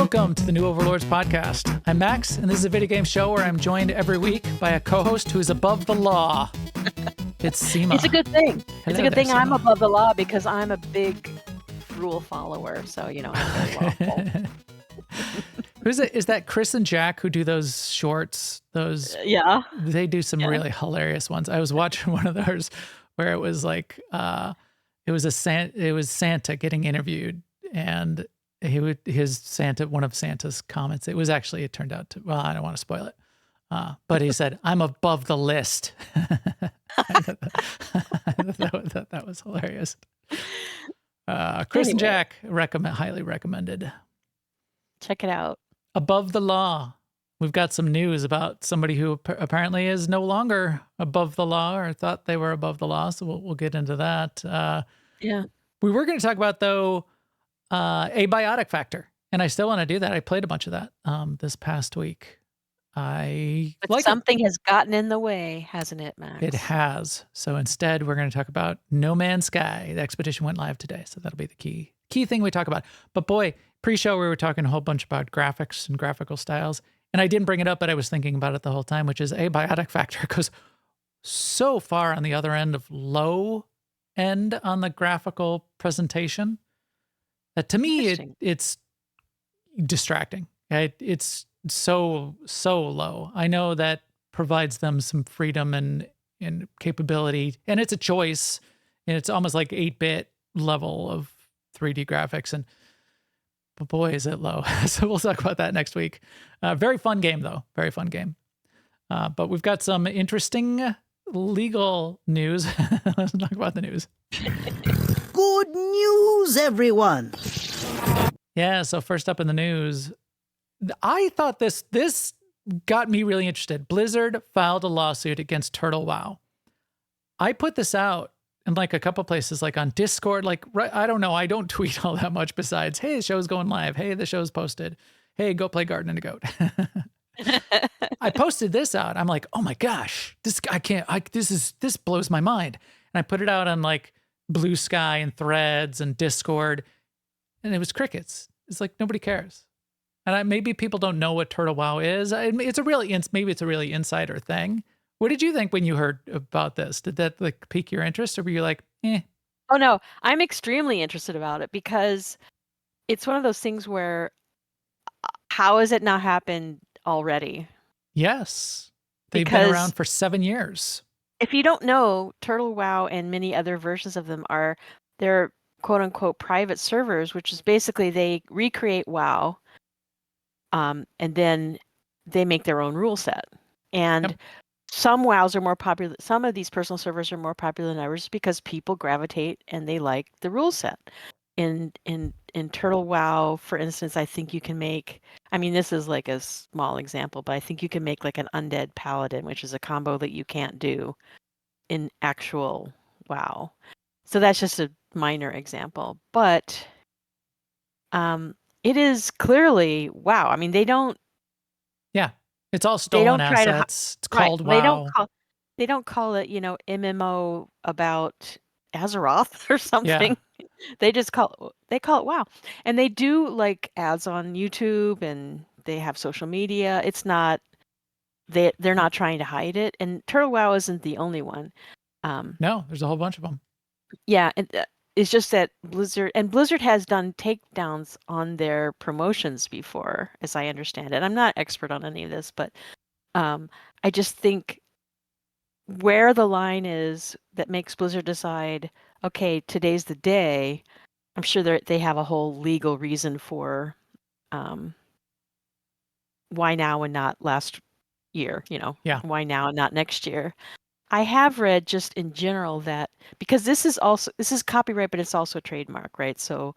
Welcome to the new Overlords Podcast. I'm Max, and this is a video game show where I'm joined every week by a co-host who is above the law. It's Sema. It's a good thing. Hello it's a good there, thing I'm Sema. above the law because I'm a big rule follower. So, I'm very lawful. Who's it? Is that Chris and Jack who do those shorts? Yeah. They do some really hilarious ones. I was watching one of those where it was like, it was Santa getting interviewed, and one of Santa's comments. It turned out to, well, I don't want to spoil it. But he said, "I'm above the list." that was hilarious. Chris and Jack highly recommended. Check it out. Above the law. We've got some news about somebody who apparently is no longer above the law, or thought they were above the law. So we'll get into that. Yeah. We were going to talk about, though, Abiotic Factor, and I still want to do that. I played a bunch of that this past week. But something has gotten in the way, hasn't it, Max? It has. So instead, we're going to talk about No Man's Sky. The expedition went live today, so that'll be the key thing we talk about. But boy, pre-show we were talking a whole bunch about graphics and graphical styles, and I didn't bring it up, but I was thinking about it the whole time, which is Abiotic Factor goes so far on the other end of low end on the graphical presentation that to me it's distracting. It's so low. I know that provides them some freedom and capability, and it's a choice, and it's almost like 8-bit level of 3D graphics, but boy, is it low. So we'll talk about that next week. Very fun game, though. Very fun game. But we've got some interesting legal news. Let's talk about the news. Good news, everyone. Yeah, so first up in the news, I thought this got me really interested. Blizzard filed a lawsuit against Turtle WoW. I put this out in like a couple places, like on Discord, I don't know. I don't tweet all that much besides, hey, the show's going live. Hey, the show's posted. Hey, go play Garden and a Goat. I posted this out. I'm like, oh my gosh, this blows my mind. And I put it out on like Blue Sky and Threads and Discord, and it was crickets. It's like, nobody cares. And maybe people don't know what Turtle WoW is. Maybe it's a really insider thing. What did you think when you heard about this? Did that like pique your interest, or were you like, eh? Oh no, I'm extremely interested about it because it's one of those things where how has it not happened already? Yes. They've been around for 7 years. If you don't know, Turtle WoW and many other versions of them they're quote unquote private servers, which is basically they recreate WoW, and then they make their own rule set. And some WoWs are more popular. Some of these personal servers are more popular than others because people gravitate and they like the rule set. In Turtle WoW, for instance, I think you can make, this is like a small example, but I think you can make like an undead paladin, which is a combo that you can't do in actual WoW. So that's just a minor example, but it is clearly WoW. They don't. Yeah, it's all stolen assets. It's called WoW. They don't call it, MMO about Azeroth or something. Yeah. They call it WoW, and they do like ads on YouTube, and they have social media. It's not they're not trying to hide it, and Turtle WoW isn't the only one. No, there's a whole bunch of them. Yeah, and it's just that Blizzard has done takedowns on their promotions before, as I understand it. I'm not expert on any of this, but I just think where the line is that makes Blizzard decide, okay, today's the day. I'm sure they have a whole legal reason for why now and not last year, Yeah. Why now and not next year. I have read just in general that because this is copyright, but it's also trademark, right? So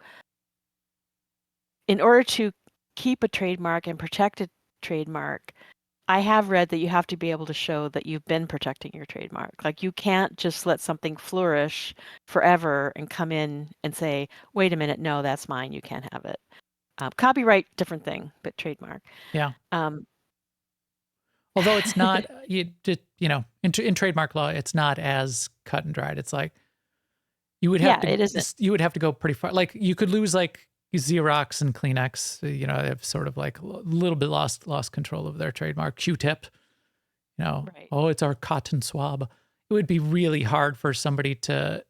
in order to keep a trademark and protect a trademark, I have read that you have to be able to show that you've been protecting your trademark. Like you can't just let something flourish forever and come in and say, wait a minute, no, that's mine. You can't have it. Copyright, different thing, but trademark. Yeah. Although it's not, in trademark law, it's not as cut and dried. It's like you would have to go pretty far. Like you could lose like Xerox and Kleenex, have sort of like a little bit lost control of their trademark. Q-tip, Right. oh, it's our cotton swab. It would be really hard for somebody to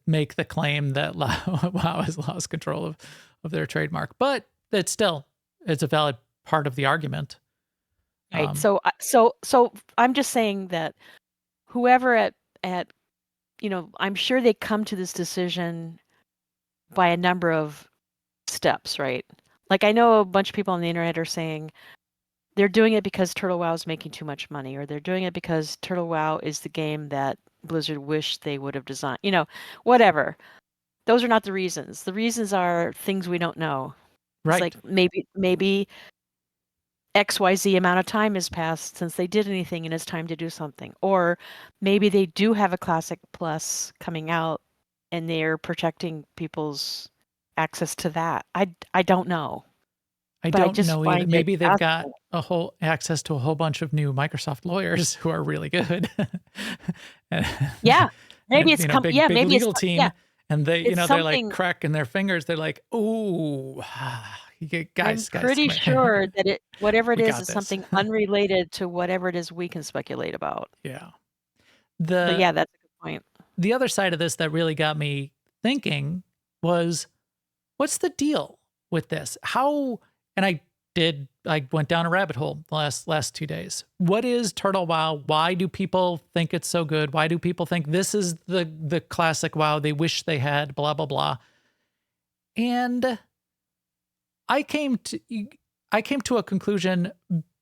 make the claim that Wow has lost control of their trademark, but it's a valid part of the argument. Right. So I'm just saying that whoever at I'm sure they come to this decision by a number of steps, right? Like I know a bunch of people on the internet are saying they're doing it because Turtle Wow is making too much money, or they're doing it because Turtle Wow is the game that Blizzard wished they would have designed. Whatever. Those are not the reasons. The reasons are things we don't know. Right. It's like maybe XYZ amount of time has passed since they did anything and it's time to do something. Or maybe they do have a Classic Plus coming out and they're protecting people's access to that. I don't know. I don't know either. Maybe they've got access to a whole bunch of new Microsoft lawyers who are really good. Yeah. Maybe it's big maybe legal it's team. Yeah. And they, they're like cracking their fingers. They're like, "Ooh, guys, I'm pretty sure that whatever it is something unrelated to whatever it is we can speculate about." Yeah. But yeah, that's a good point. The other side of this that really got me thinking was, what's the deal with this? And I went down a rabbit hole the last 2 days. What is Turtle Wow? Why do people think it's so good? Why do people think this is the classic WoW they wish they had? Blah blah blah. And I came to a conclusion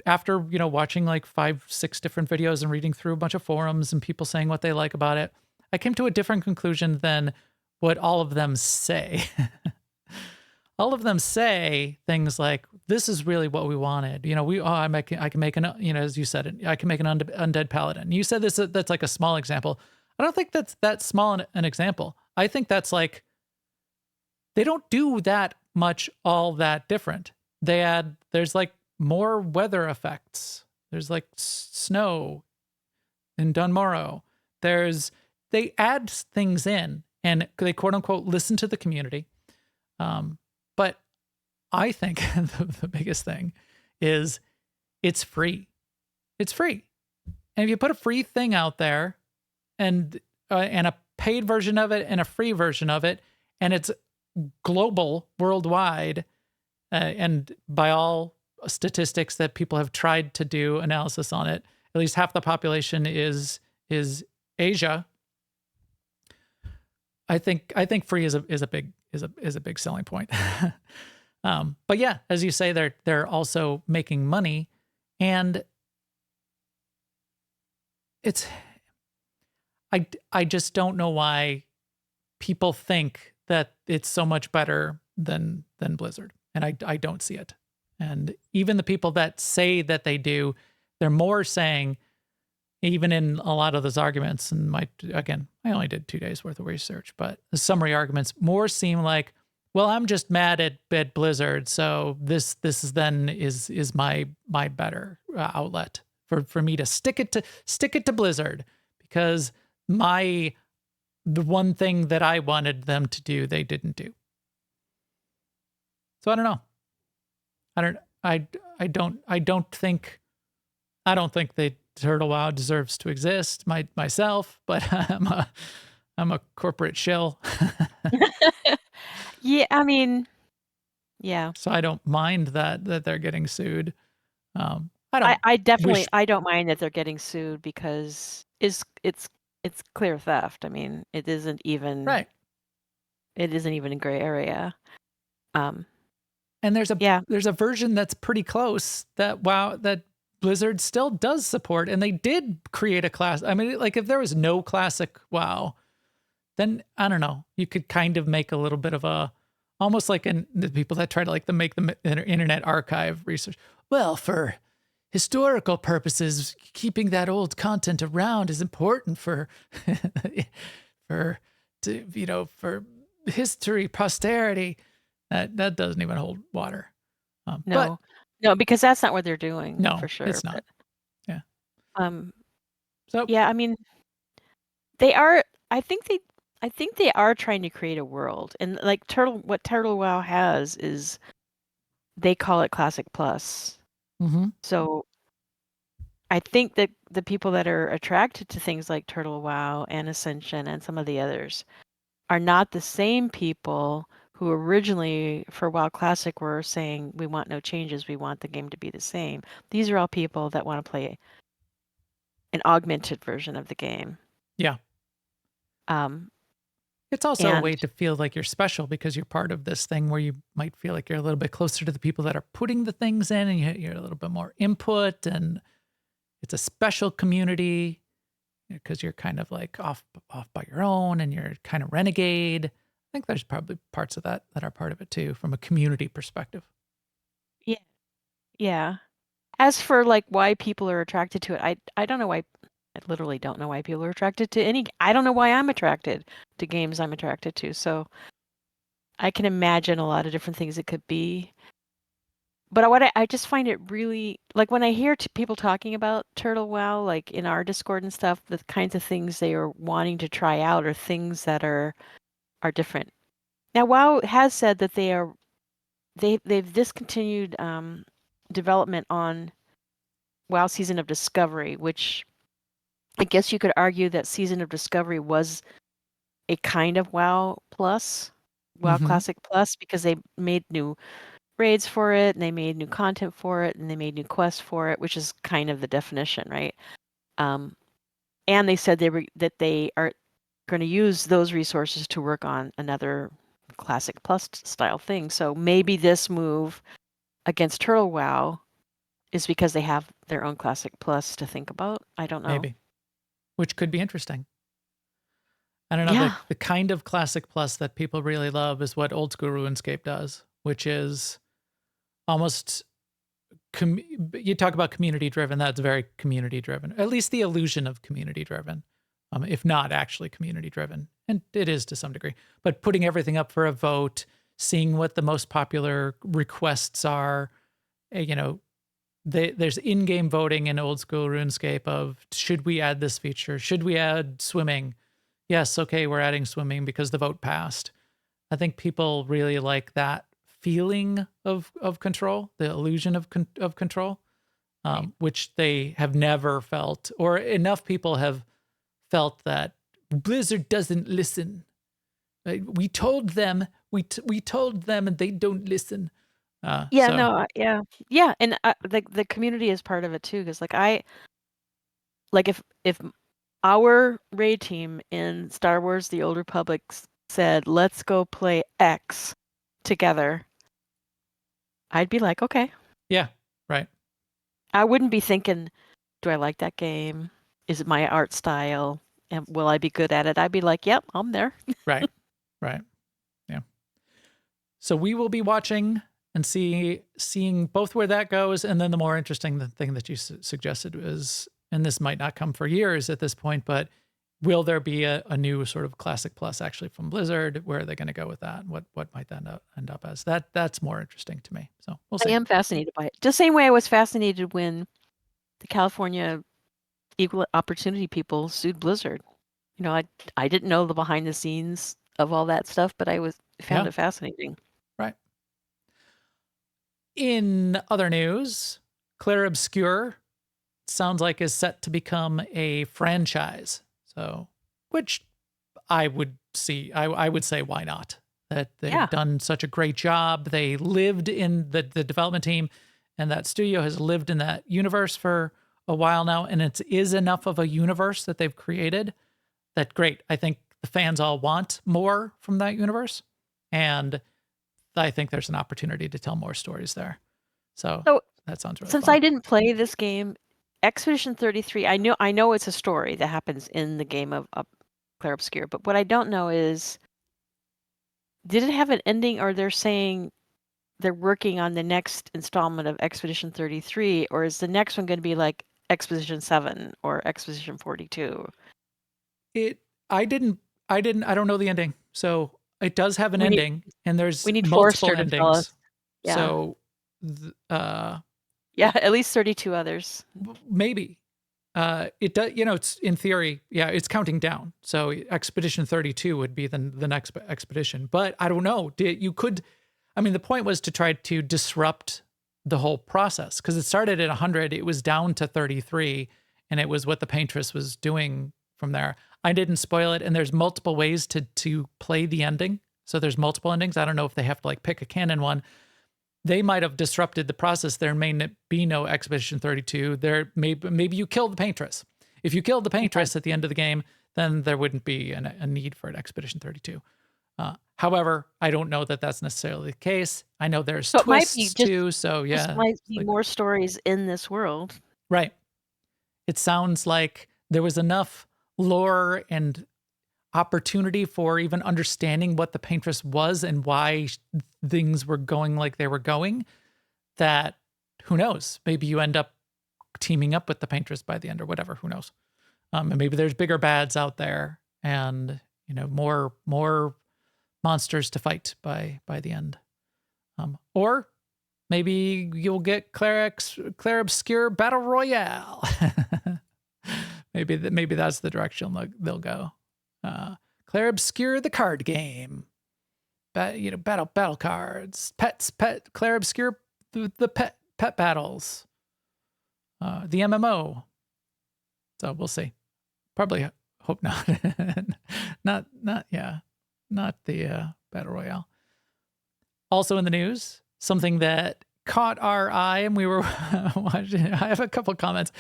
after watching like 5-6 different videos and reading through a bunch of forums and people saying what they like about it. I came to a different conclusion than what all of them say. All of them say things like, "This is really what we wanted." I can make as you said, I can make an undead paladin. You said that's like a small example. I don't think that's that small an example. I think that's like, they don't do that much all that different. There's like more weather effects. There's like snow in Dunmorrow. They add things in and they quote unquote listen to the community. But I think the biggest thing is it's free. It's free. And if you put a free thing out there and a paid version of it and a free version of it, and it's global, worldwide, and by all statistics that people have tried to do analysis on it, at least half the population is Asia. I think free is a big selling point. But yeah, as you say, they're also making money, and I just don't know why people think that it's so much better than Blizzard, and I don't see it. And even the people that say that they do, they're more saying, even in a lot of those arguments, and I only did 2 days worth of research, but the summary arguments more seem like, well, I'm just mad at Blizzard, so this is my better outlet for me to stick it to Blizzard, because the one thing that I wanted them to do, they didn't do. So I don't know. I don't think the Turtle Wow deserves to exist myself, but I'm a corporate shill. Yeah, I mean, yeah. So I don't mind that they're getting sued. I don't mind that they're getting sued, because it's clear theft. I mean, it isn't even right. It isn't even a gray area. And there's a version that's pretty close that Blizzard still does support, and they did create a class. I mean, like if there was no classic WoW, then I don't know. You could kind of make a little bit of almost like the people that try to make the Internet Archive research. Well, for historical purposes, keeping that old content around is important for history, posterity. That doesn't even hold water. No, because that's not what they're doing. No, for sure. It's not. Yeah. So yeah, I mean, they are. I think I think they are trying to create a world, and like what Turtle Wow has is they call it Classic Plus. Mm-hmm. So I think that the people that are attracted to things like Turtle Wow and Ascension and some of the others are not the same people who originally for WoW Classic were saying we want no changes, we want the game to be the same. These are all people that want to play an augmented version of the game. Yeah. Um, It's also a and way to feel like you're special because you're part of this thing where you might feel like you're a little bit closer to the people that are putting the things in, and you're a little bit more input, and it's a special community because you're kind of like off by your own and you're kind of renegade. I think there's probably parts of that are part of it too from a community perspective. yeah, yeah. As for like why people are attracted to it, I don't know why. I literally don't know why people are attracted to any. I don't know why I'm attracted to games I'm attracted to. So I can imagine a lot of different things it could be. But what I just find it really like when I hear people talking about Turtle Wow, like in our Discord and stuff, the kinds of things they are wanting to try out are things that are different. Now, WoW has said that they've discontinued development on WoW Season of Discovery, which I guess you could argue that Season of Discovery was a kind of WoW Plus, WoW Mhm. Classic Plus, because they made new raids for it, and they made new content for it, and they made new quests for it, which is kind of the definition, right? And they said that they are going to use those resources to work on another Classic Plus style thing. So maybe this move against Turtle WoW is because they have their own Classic Plus to think about. I don't know. Maybe, which could be interesting. I don't know. Yeah. The kind of Classic Plus that people really love is what Old School RuneScape does, which is almost you talk about community driven. That's very community driven. At least the illusion of community driven, if not actually community driven, and it is to some degree. But putting everything up for a vote, seeing what the most popular requests are, there's in-game voting in Old School RuneScape of should we add this feature? Should we add swimming? Yes, okay, we're adding swimming because the vote passed. I think people really like that feeling of control, the illusion of control, which they have never felt, or enough people have felt that Blizzard doesn't listen. We told them, we told them, and they don't listen. Yeah, and the community is part of it too, because if our raid team in Star Wars: The Old Republic said, "Let's go play X together," I'd be like, "Okay." Yeah, right. I wouldn't be thinking, "Do I like that game? Is it my art style? And will I be good at it?" I'd be like, "Yep, I'm there." Right. Yeah. So we will be watching and seeing both where that goes, and then the more interesting thing that you suggested was, and this might not come for years at this point, but will there be a new sort of Classic Plus actually from Blizzard? Where are they going to go with that? What might that end up as? That's more interesting to me. So we'll see. I am fascinated by it. Just the same way I was fascinated when the California Equal Opportunity people sued Blizzard. I didn't know the behind the scenes of all that stuff, but I found it fascinating. Right. In other news, Clair Obscur sounds like is set to become a franchise. So, which I would see. I would say why not? That they've done such a great job. They lived in the development team, and that studio has lived in that universe for a while now, and it is enough of a universe that they've created that great. I think the fans all want more from that universe, and I think there's an opportunity to tell more stories there. So that sounds really since fun. I didn't play this game, Expedition 33, I know it's a story that happens in the game of Clair Obscur, but what I don't know is, did it have an ending, or they're saying they're working on the next installment of Expedition 33, or is the next one going to be like Expedition 7 or Expedition 42? I don't know the ending. So it does have an ending, and there's we need multiple Forrester to tell us. endings. Yeah. So Yeah, at least 32 others. maybe. it does, you know, it's in theory, yeah, it's counting down. So Expedition 32 would be the next expedition. But I don't know. The point was to try to disrupt the whole process because it started at 100, it was down to 33, and it was what the paintress was doing from there. I didn't spoil it, and there's multiple ways to play the ending. So there's multiple endings. I don't know if they have to like pick a canon one. They might have disrupted the process. There may be no Expedition 32. There maybe you kill the paintress. If you killed the paintress at the end of the game, then there wouldn't be a need for an Expedition 32. However, I don't know that that's necessarily the case. I know there's twists too. So yeah, there might be more stories in this world. Right. It sounds like there was enough lore and opportunity for even understanding what the paintress was and why things were going like they were going, that who knows, maybe you end up teaming up with the paintress by the end or whatever, who knows. And maybe there's bigger bads out there and, you know, more monsters to fight by the end. Or maybe you'll get Claire Obscure Battle Royale. maybe that's the direction they'll go. Claire Obscure the card game, battle cards, Claire Obscure the pet battles, the MMO. So we'll see. Probably hope not. not the battle royale. Also in the news, something that caught our eye and we were watching. I have a couple comments.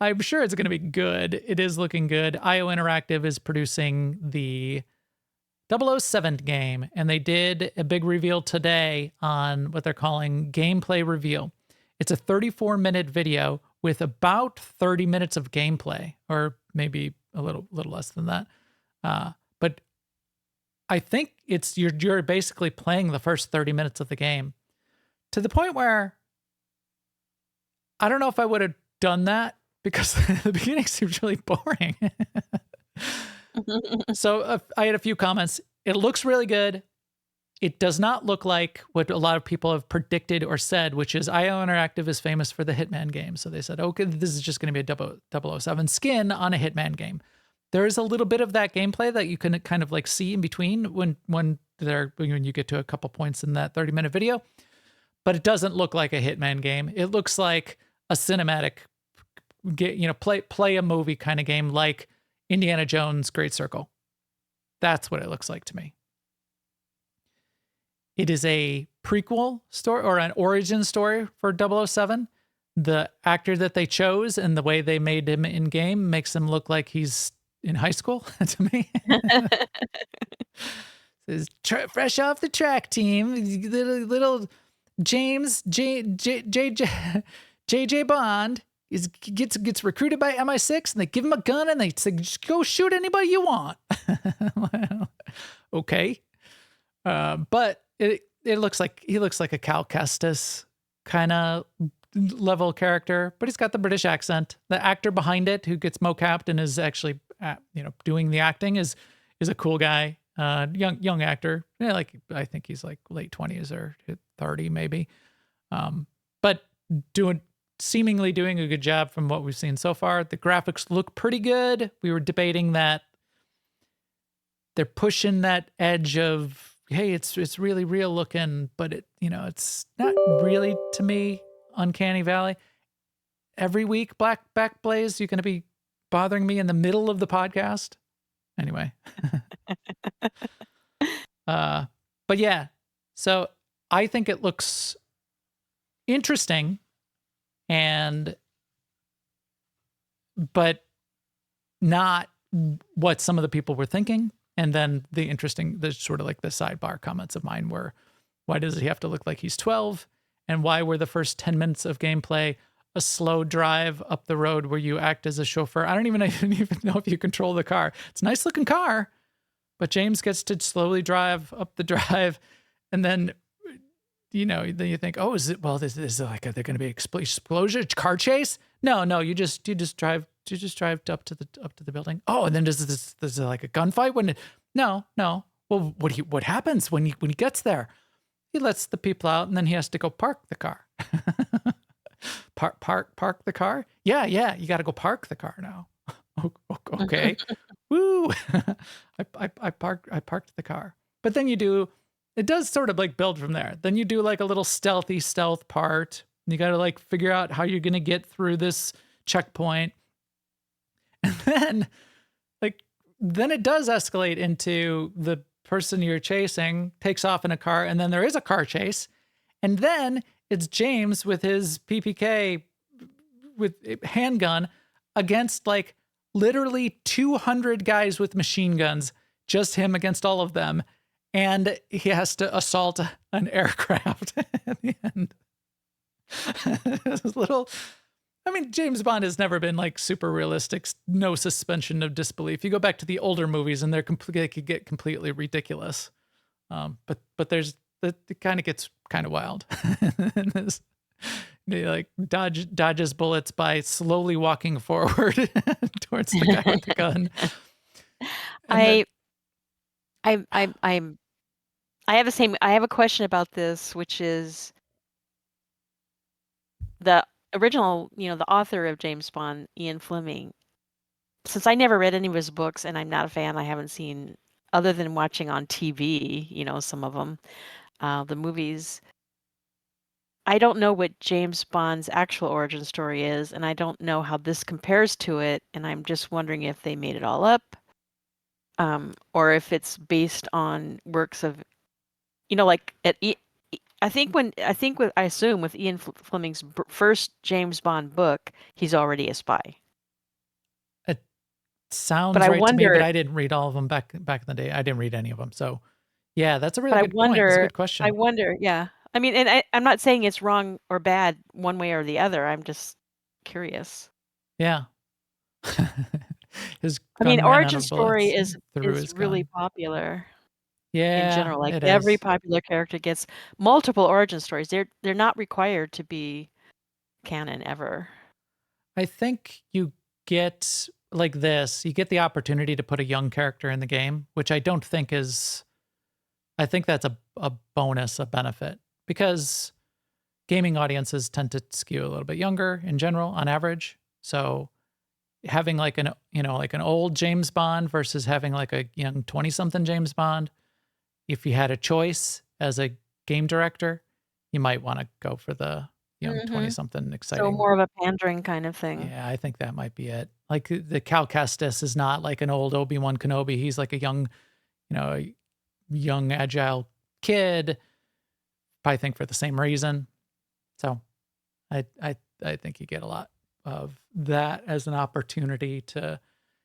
I'm sure it's going to be good. It is looking good. IO Interactive is producing the 007 game, and they did a big reveal today on what they're calling gameplay reveal. It's a 34-minute video with about 30 minutes of gameplay, or maybe a little less than that. But I think it's you're basically playing the first 30 minutes of the game to the point where I don't know if I would have done that, because the beginning seems really boring. So I had a few comments. It looks really good. It does not look like what a lot of people have predicted or said, which is IO Interactive is famous for the Hitman game. So they said, okay, this is just going to be a 007 skin on a Hitman game. There is a little bit of that gameplay that you can kind of like see in between when you get to a couple points in that 30-minute video. But it doesn't look like a Hitman game. It looks like a cinematic play a movie kind of game, like Indiana Jones Great Circle. That's what it looks like to me. It is a prequel story or an origin story for 007. The actor that they chose and the way they made him in game makes him look like he's in high school to me. Says fresh off the track team, little James JJ Bond gets recruited by MI6, and they give him a gun and they say, just go shoot anybody you want. Well, okay. But it looks like he looks like a Cal Kestis kind of level character, but he's got the British accent. The actor behind it, who gets mocapped and is actually doing the acting, is a cool guy. Young actor. Yeah, I think he's like late 20s or 30 maybe. But seemingly doing a good job from what we've seen so far. The graphics look pretty good. We were debating that they're pushing that edge of, hey, it's really real looking, but it's not really, to me, Uncanny Valley. Every week, Back Blaze, you're going to be bothering me in the middle of the podcast. Anyway. But yeah, so I think it looks interesting, but not what some of the people were thinking. And then the sort of like the sidebar comments of mine were, why does he have to look like he's 12? And why were the first 10 minutes of gameplay a slow drive up the road where you act as a chauffeur? I don't even know if you control the car. It's a nice looking car, but James gets to slowly drive up the drive. And then, then you think, oh, this is like, are there going to be explosion, car chase? No, you just drive up to the building. Oh, and then does like a gunfight? No. Well, what happens when he gets there? He lets the people out, and then he has to go park the car. Park the car. yeah, you got to go park the car now. Okay. Woo. I parked the car. But then it does sort of like build from there. Then you do like a little stealth part. You got to like figure out how you're going to get through this checkpoint. And then it does escalate into the person you're chasing takes off in a car, and then there is a car chase. And then it's James with his PPK with handgun against like literally 200 guys with machine guns, just him against all of them. And he has to assault an aircraft at the end. James Bond has never been like super realistic, no suspension of disbelief. You go back to the older movies and they could get completely ridiculous. But there's it kind of gets kind of wild. He like dodges bullets by slowly walking forward towards the guy with the gun. I have a question about this, which is the original, the author of James Bond, Ian Fleming. Since I never read any of his books and I'm not a fan, I haven't seen, other than watching on TV, some of them, the movies. I don't know what James Bond's actual origin story is, and I don't know how this compares to it, and I'm just wondering if they made it all up, or if it's based on works of, like I assume with Ian Fleming's first James Bond book, he's already a spy. It sounds But I right to me, wonder- but I didn't read all of them back in the day. I didn't read any of them. So yeah, that's a really good point. That's a good question. I wonder, yeah. I mean, and I'm not saying it's wrong or bad one way or the other. I'm just curious. Yeah. Origin story is really popular. Yeah, in general, like it every is. popular character gets multiple origin stories. They're not required to be canon ever. I think you get like this. You get the opportunity to put a young character in the game, which I don't think is. I think that's a bonus, a benefit, because gaming audiences tend to skew a little bit younger in general on average. So having like an old James Bond versus having like a young 20-something James Bond, if you had a choice as a game director, you might want to go for the young 20-something exciting. So more of a pandering kind of thing. Yeah, I think that might be it. Like the Cal Kestis is not like an old Obi-Wan Kenobi. He's like a young agile kid. I think for the same reason. So I think you get a lot of that as an opportunity to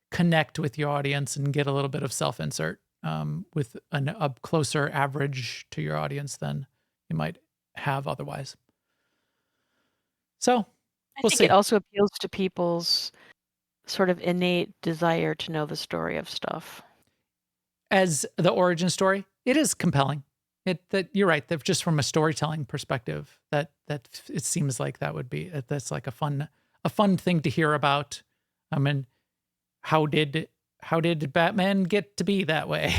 connect with your audience and get a little bit of self-insert with a closer average to your audience than you might have otherwise. So I think it also appeals to people's sort of innate desire to know the story of stuff. As the origin story, it is compelling. You're right. That just from a storytelling perspective, that it seems like that's like a fun thing to hear about. I mean, how did Batman get to be that way?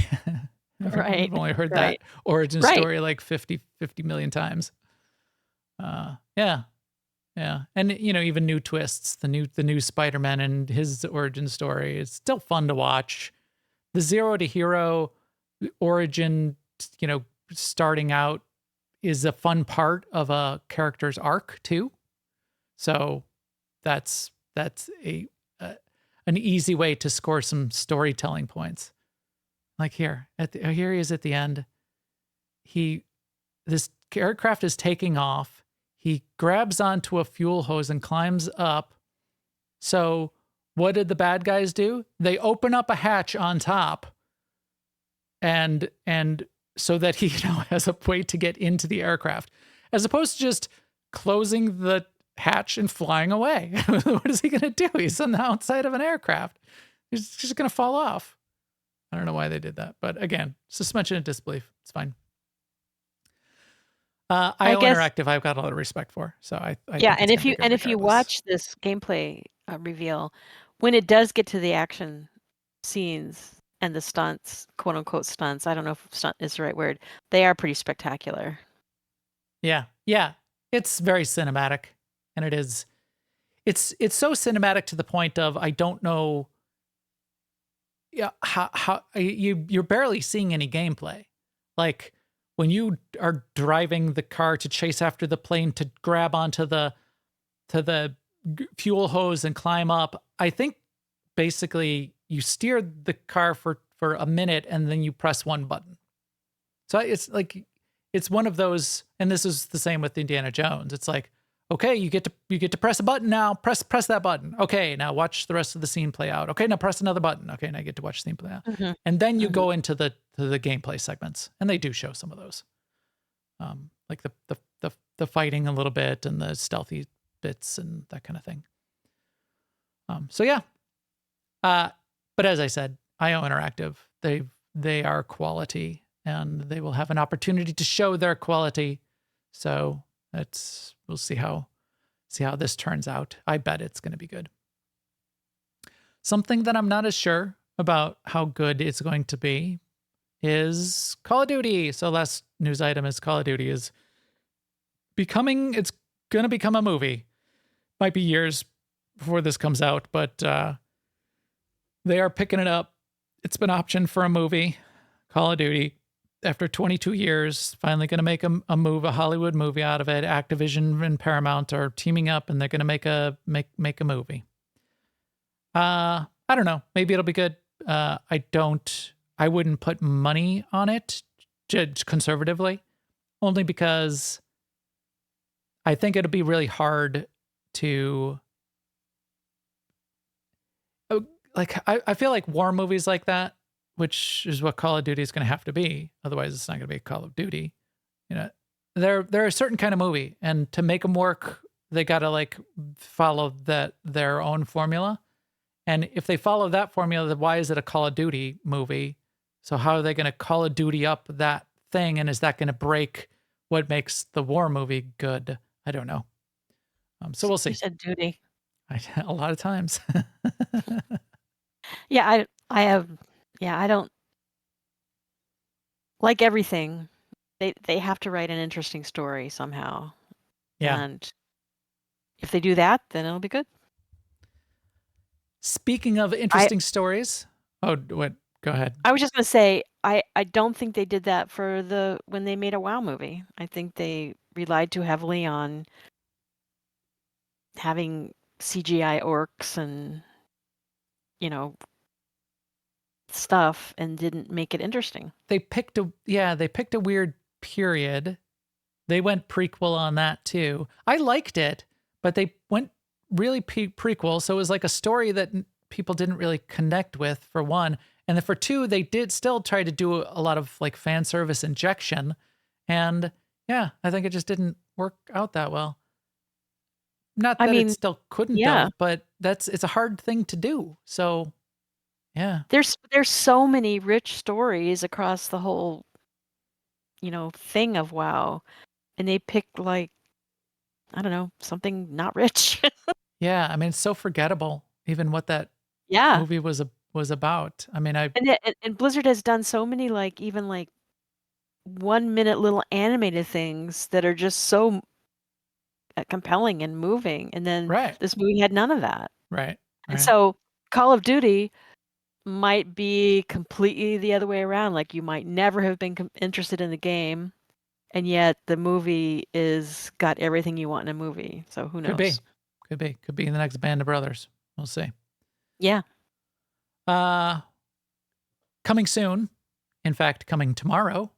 Right. I've only heard that origin story like 50 million times. Yeah. And even new twists, the new Spider-Man and his origin story, it's still fun to watch. The zero to hero origin, starting out is a fun part of a character's arc too. So that's an easy way to score some storytelling points. Like here he is at the end. This aircraft is taking off. He grabs onto a fuel hose and climbs up. So what did the bad guys do? They open up a hatch on top and so that he has a way to get into the aircraft, as opposed to just closing the hatch and flying away. What is he going to do? He's on the outside of an aircraft. He's just going to fall off. I don't know why they did that, but again, suspension of disbelief. It's fine. IO Interactive, I've got a lot of respect for. So I and if you watch this gameplay reveal, when it does get to the action scenes and the stunts, quote unquote stunts, I don't know if stunt is the right word, they are pretty spectacular. Yeah, it's very cinematic, and it is it's so cinematic to the point of I don't know. Yeah, how you're barely seeing any gameplay. Like when you are driving the car to chase after the plane to grab onto the fuel hose and climb up. I think basically you steer the car for a minute and then you press one button. So it's like it's one of those, and this is the same with Indiana Jones. It's like, okay, you get to press a button now. Press that button. Okay, now watch the rest of the scene play out. Okay, now press another button. Okay, now you get to watch the scene play out. Mm-hmm. And then you go into the gameplay segments, and they do show some of those, like the fighting a little bit and the stealthy bits and that kind of thing. So yeah, but as I said, IO Interactive, they are quality, and they will have an opportunity to show their quality. So we'll see how this turns out. I bet it's going to be good. Something that I'm not as sure about how good it's going to be is Call of Duty. So last news item is Call of Duty is it's going to become a movie. Might be years before this comes out, but they are picking it up. It's been optioned for a movie, Call of Duty. After 22 years, finally going to make a Hollywood movie out of it. Activision and Paramount are teaming up, and they're going to make a movie. I don't know. Maybe it'll be good. I wouldn't put money on it, judge conservatively, only because I think it'll be really hard to. Like I feel like war movies like that, which is what Call of Duty is going to have to be. Otherwise, it's not going to be Call of Duty. You know, they're a certain kind of movie, and to make them work, they got to like follow their own formula. And if they follow that formula, then why is it a Call of Duty movie? So how are they going to Call of Duty up that thing? And is that going to break what makes the war movie good? I don't know. So we'll see. You said duty. A lot of times. Yeah, I don't like everything. They have to write an interesting story somehow. Yeah. And if they do that, then it'll be good. Speaking of interesting stories. Oh, what? Go ahead. I was just going to say, I don't think they did that when they made a WoW movie. I think they relied too heavily on having CGI orcs and, stuff, and didn't make it interesting. They picked a weird period. They went prequel on that too. I liked it, but they went really prequel. So it was like a story that people didn't really connect with, for one. And then for two, they did still try to do a lot of like fan service injection. And yeah, I think it just didn't work out that well. Not that it still couldn't have, but it's a hard thing to do. So yeah. There's so many rich stories across the whole, thing of WoW. And they picked like, I don't know, something not rich. Yeah, I mean, it's so forgettable, even what that movie was about. I mean, and Blizzard has done so many like even like 1 minute little animated things that are just so compelling and moving. And then this movie had none of that. Right. And so Call of Duty might be completely the other way around. Like you might never have been interested in the game, and yet the movie got everything you want in a movie. So who knows? Could be in the next Band of Brothers. We'll see. Yeah. Coming soon. In fact, coming tomorrow.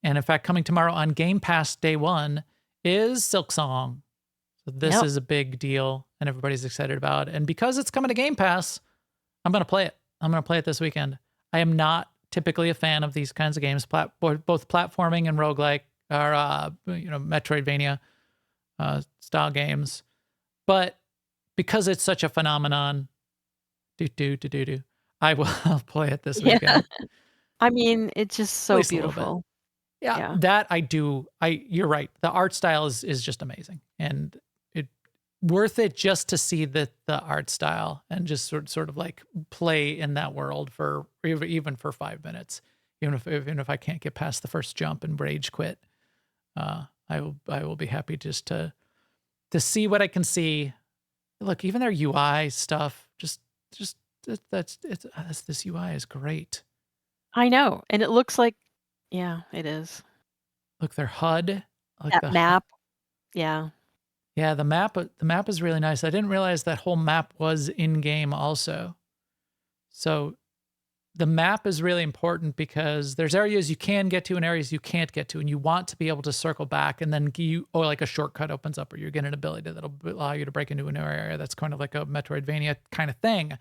And in fact, coming tomorrow on Game Pass Day 1 is Silksong. So this is a big deal, and everybody's excited about it. And because it's coming to Game Pass, I'm going to play it. I'm going to play it this weekend. I am not typically a fan of these kinds of games, both platforming and roguelike, or Metroidvania style games. But because it's such a phenomenon, I will play it this weekend. I mean, it's just so beautiful. Yeah, that I do. You're right. The art style is just amazing, and it worth it just to see the art style and just sort of like play in that world for even for 5 minutes, even if I can't get past the first jump and rage quit. I will be happy just to see what I can see Look, even their UI stuff, this UI is great. I know. And it looks like, yeah, it is. Look, their HUD, like That the map. Yeah. Yeah, the map is really nice. I didn't realize that whole map was in game also. So the map is really important because there's areas you can get to and areas you can't get to, and you want to be able to circle back, and then or like a shortcut opens up, or you get an ability that'll allow you to break into a new area. That's kind of like a Metroidvania kind of thing.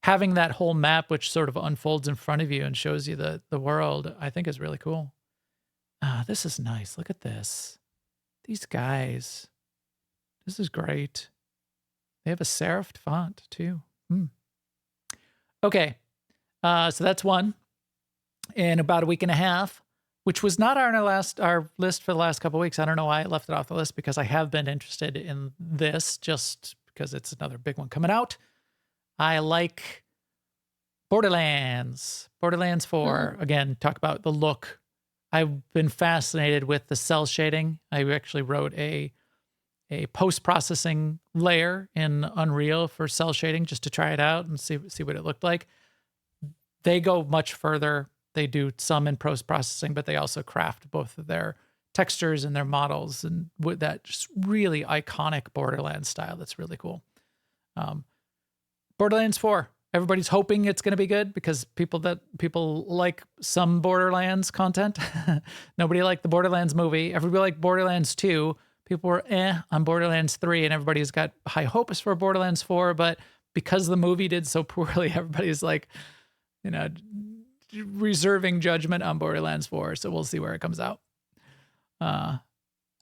Having that whole map, which sort of unfolds in front of you and shows you the world, I think is really cool. This is nice. Look at this. These guys. This is great. They have a serifed font too. Okay. So that's one. In about a week and a half, which was not on our list for the last couple of weeks. I don't know why I left it off the list, because I have been interested in this just because it's another big one coming out. I like Borderlands 4. Again, talk about the look. I've been fascinated with the cell shading. I actually wrote a post-processing layer in Unreal for cell shading just to try it out and see what it looked like. They go much further. They do some in post-processing, but they also craft both of their textures and their models, and with that just really iconic Borderlands style. That's really cool. Borderlands 4. Everybody's hoping it's going to be good because people like some Borderlands content. Nobody liked the Borderlands movie. Everybody liked Borderlands 2. People were on Borderlands 3, and everybody's got high hopes for Borderlands 4, but because the movie did so poorly, everybody's like, reserving judgment on Borderlands 4. So we'll see where it comes out.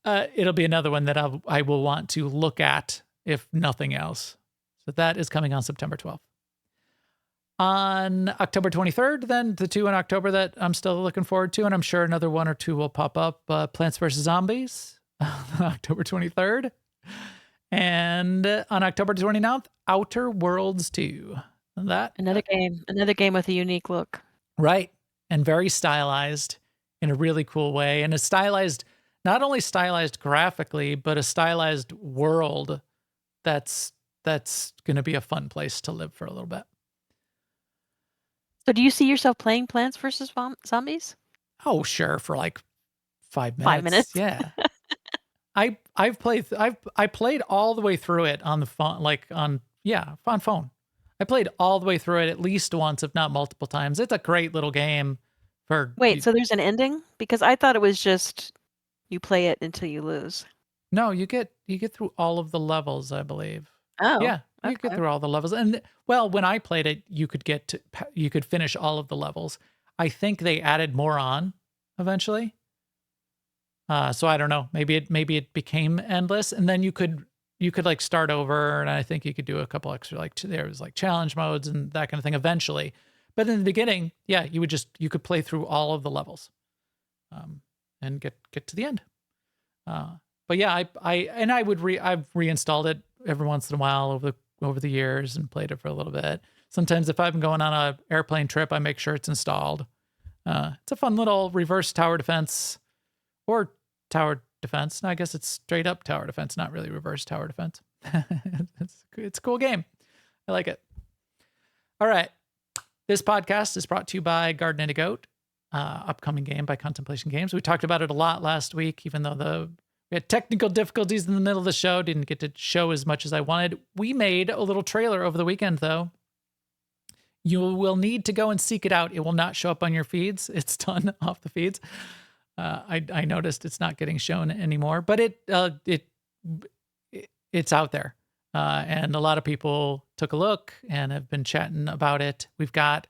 It'll be another one that I will want to look at, if nothing else. So that is coming on September 12th. On October 23rd, then the two in October that I'm still looking forward to, and I'm sure another one or two will pop up. Plants vs. Zombies, October 23rd. And on October 29th, Outer Worlds 2. Another game with a unique look. Right. And very stylized in a really cool way. And a stylized, not only stylized graphically, but a stylized world that's going to be a fun place to live for a little bit. So do you see yourself playing Plants vs. Zombies? Oh, sure. For like 5 minutes. 5 minutes. Yeah. I played all the way through it on the phone, on phone. I played all the way through it at least once, if not multiple times. It's a great little game for. Wait, so there's an ending? Because I thought it was just you play it until you lose. No, you get through all of the levels, I believe. Oh. Yeah, you get through all the levels. And well, when I played it, you could finish all of the levels. I think they added more on eventually. So I don't know. Maybe it became endless, and then you could like start over, and I think you could do a couple extra, there was like challenge modes and that kind of thing eventually. But in the beginning, yeah, you could play through all of the levels, and get to the end. But yeah, I've reinstalled it every once in a while over the years and played it for a little bit. Sometimes if I'm going on a airplane trip, I make sure it's installed. It's a fun little reverse tower defense, or tower defense. No, I guess it's straight up tower defense, not really reverse tower defense. It's a cool game. I like it. All right. This podcast is brought to you by Garden and a Goat, upcoming game by Contemplation Games. We talked about it a lot last week, even though we had technical difficulties in the middle of the show. Didn't get to show as much as I wanted. We made a little trailer over the weekend, though. You will need to go and seek it out. It will not show up on your feeds. It's done off the feeds. I noticed it's not getting shown anymore, but it's out there. And a lot of people took a look and have been chatting about it. We've got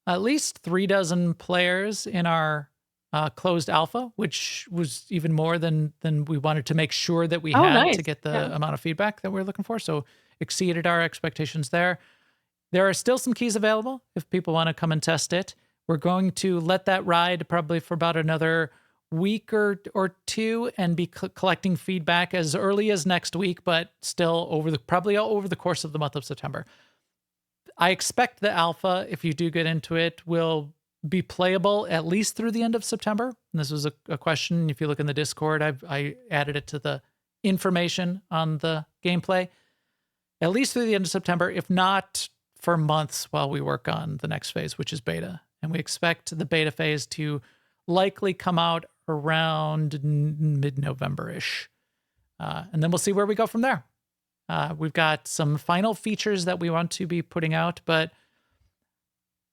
at least 36 players in our closed alpha, which was even more than we wanted to make sure that we had nice. To get the amount of feedback that we're looking for. So exceeded our expectations there. There are still some keys available if people want to come and test it. We're going to let that ride probably for about another week or two and be collecting feedback as early as next week, but still probably over the course of the month of September. I expect the alpha, if you do get into it, will be playable at least through the end of September. And this was a question. If you look in the Discord, I added it to the information on the gameplay. at least through the end of September, if not for months while we work on the next phase, which is beta. And we expect the beta phase to likely come out around mid-November-ish. And then we'll see where we go from there. We've got some final features that we want to be putting out, but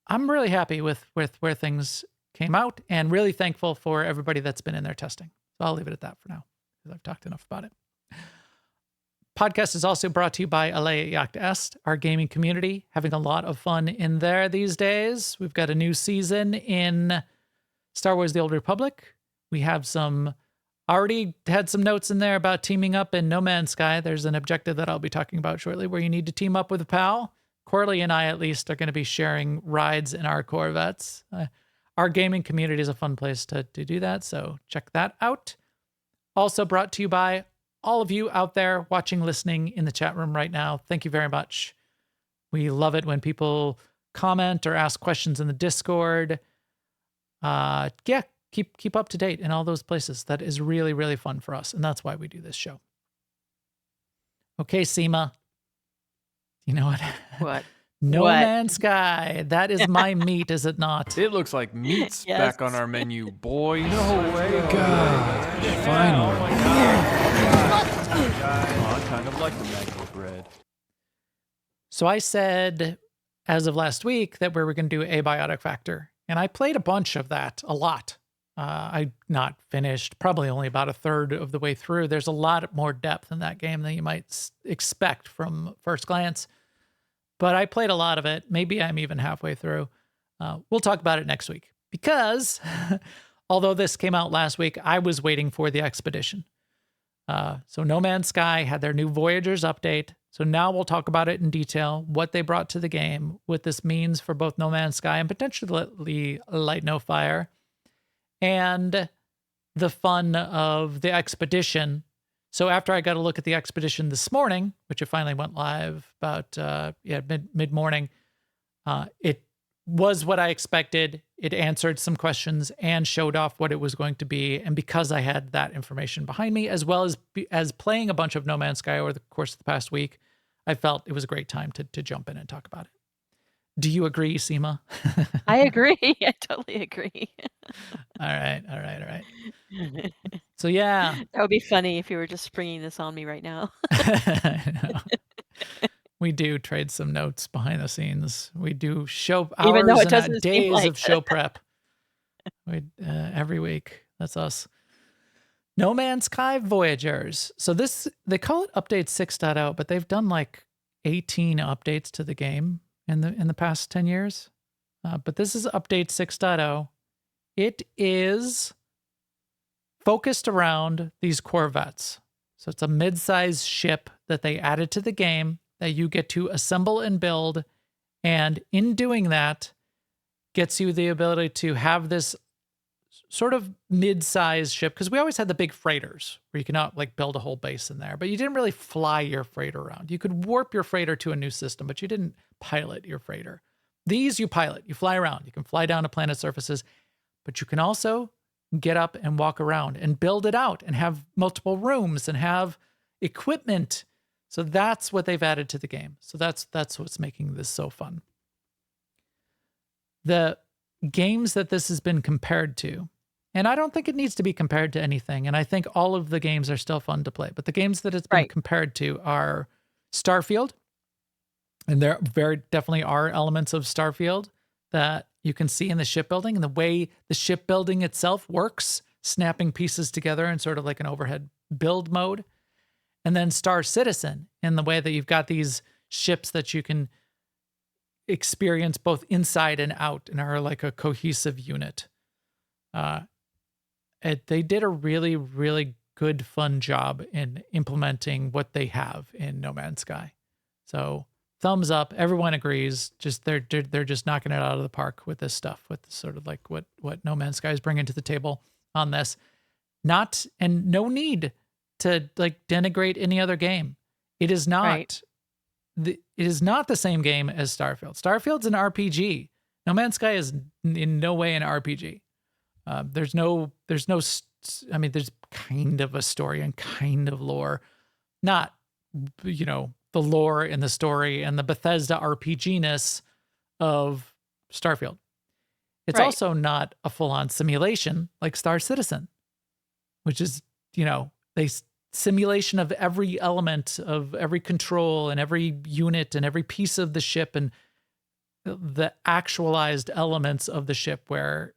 I'm really happy with where things came out and really thankful for everybody that's been in there testing. So I'll leave it at that for now because I've talked enough about it. Podcast is also brought to you by Alea Yacht Est, our gaming community, having a lot of fun in there these days. We've got a new season in Star Wars The Old Republic. We have already had some notes in there about teaming up in No Man's Sky. There's an objective that I'll be talking about shortly where you need to team up with a pal. Corley and I, at least, are going to be sharing rides in our Corvettes. Our gaming community is a fun place to do that, so check that out. Also brought to you by all of you out there watching, listening in the chat room right now. Thank you very much. We love it when people comment or ask questions in the Discord. Keep up to date in all those places. That is really, really fun for us, and that's why we do this show. Okay, Sema. You know what? What? No What? Man's Sky. That is my meat, is it not? It looks like meat's Yes. back on our menu, boys. No way. God, Finally. I kind of like the mango bread. So I said, as of last week, that we were going to do Abiotic Factor. And I played a bunch of that, a lot. I not finished, probably only about a third of the way through. There's a lot more depth in that game than you might expect from first glance. But I played a lot of it. Maybe I'm even halfway through. We'll talk about it next week. Because, although this came out last week, I was waiting for the expedition. So No Man's Sky had their new Voyagers update. So now we'll talk about it in detail, what they brought to the game, what this means for both No Man's Sky and potentially Light No Fire, and the fun of the expedition. So after I got a look at the expedition this morning, which it finally went live about mid-morning, it was what I expected. It answered some questions and showed off what it was going to be. And because I had that information behind me, as well as playing a bunch of No Man's Sky over the course of the past week, I felt it was a great time to jump in and talk about it. Do you agree, Sema? I agree. I totally agree. All right. So yeah. That would be funny if you were just springing this on me right now. I know. We do trade some notes behind the scenes. We do show Even though hours it doesn't and seem days like of show prep. Every week. That's us. No Man's Sky Voyagers. So they call it Update 6.0, but they've done like 18 updates to the game in the past 10 years. But this is Update 6.0. It is focused around these Corvettes. So it's a mid-sized ship that they added to the game that you get to assemble and build. And in doing that, gets you the ability to have this sort of mid-sized ship, because we always had the big freighters where you cannot like build a whole base in there, but you didn't really fly your freighter around. You could warp your freighter to a new system, but you didn't pilot your freighter. These you pilot, you fly around, you can fly down to planet surfaces, but you can also get up and walk around and build it out and have multiple rooms and have equipment. So that's what they've added to the game. So that's what's making this so fun. The games that this has been compared to, and I don't think it needs to be compared to anything, and I think all of the games are still fun to play, but the games that it's been compared to are Starfield, and there very definitely are elements of Starfield that you can see in the shipbuilding and the way the shipbuilding itself works, snapping pieces together in sort of like an overhead build mode. And then Star Citizen in the way that you've got these ships that you can experience both inside and out and are like a cohesive unit. They did a really, really good, fun job in implementing what they have in No Man's Sky. So thumbs up. Everyone agrees. Just they're just knocking it out of the park with this stuff, with sort of like what No Man's Sky is bringing to the table on this. No need to like denigrate any other game. It is not. It is not the same game as Starfield. Starfield's an RPG. No Man's Sky is in no way an RPG. There's kind of a story and kind of lore, not, lore and the story and the Bethesda RPG-ness of Starfield. It's Right. also not a full-on simulation like Star Citizen, which is, simulation of every element of every control and every unit and every piece of the ship and the actualized elements of the ship where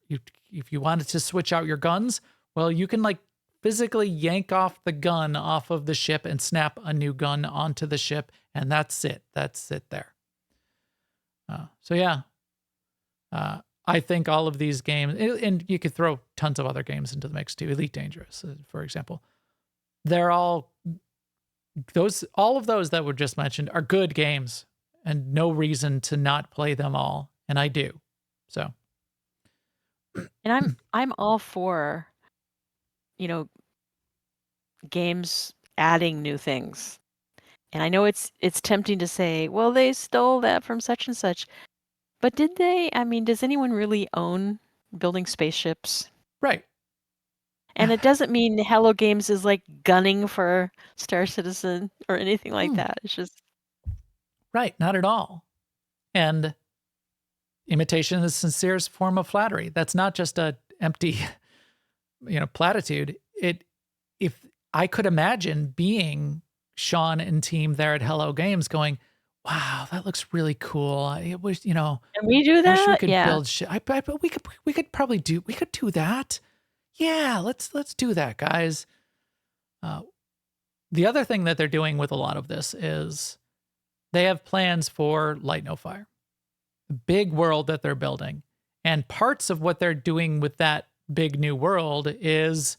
if you wanted to switch out your guns, well, you can like physically yank off the gun off of the ship and snap a new gun onto the ship, and that's it. That's it there. I think all of these games, and you could throw tons of other games into the mix too. Elite Dangerous, for example. They're all of those that were just mentioned are good games and no reason to not play them all. And I do. So. And I'm all for, games adding new things. And I know it's tempting to say, well, they stole that from such and such. But did they? I mean, does anyone really own building spaceships? Right. And it doesn't mean Hello Games is like gunning for Star Citizen or anything like that. It's just right, not at all. And imitation is the sincerest form of flattery. That's not just a empty, platitude. If I could imagine being Sean and team there at Hello Games going, wow, that looks really cool. I wish, Can we do I wish we that? could Yeah. build shit. We could probably do that. Yeah, let's do that, guys. The other thing that they're doing with a lot of this is they have plans for Light No Fire, the big world that they're building. And parts of what they're doing with that big new world is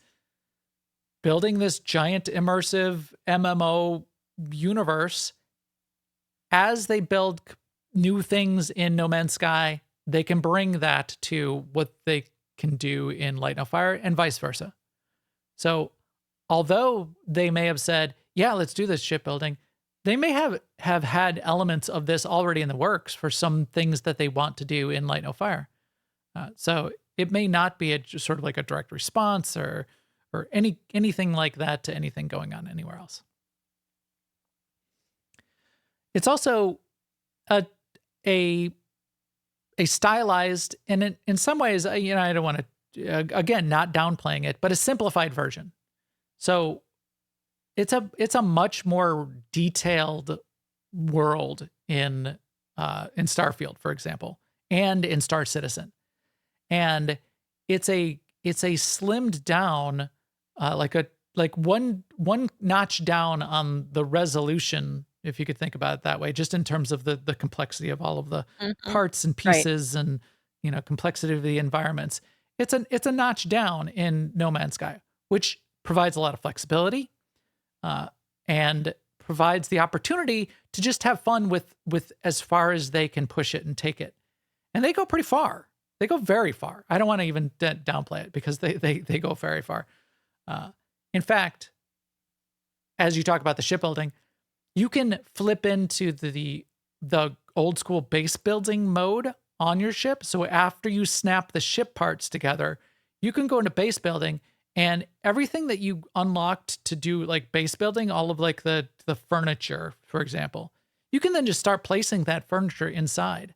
building this giant immersive MMO universe. As they build new things in No Man's Sky, they can bring that to what they can do in Light No Fire and vice versa. So although they may have said, yeah, let's do this shipbuilding, they may have had elements of this already in the works for some things that they want to do in Light No Fire. So it may not be just sort of like a direct response or anything like that to anything going on anywhere else. It's also a stylized, and in some ways, I don't want to, again, not downplaying it, but a simplified version. So it's a much more detailed world in Starfield, for example, and in Star Citizen, and it's a slimmed down, like one notch down on the resolution, if you could think about it that way, just in terms of the complexity of all of the parts and pieces and, complexity of the environments. It's a notch down in No Man's Sky, which provides a lot of flexibility and provides the opportunity to just have fun with as far as they can push it and take it. And they go pretty far. They go very far. I don't want to even downplay it because they go very far. In fact, as you talk about the shipbuilding, you can flip into the old school base building mode on your ship. So after you snap the ship parts together, you can go into base building, and everything that you unlocked to do like base building, all of like the furniture, for example, you can then just start placing that furniture inside.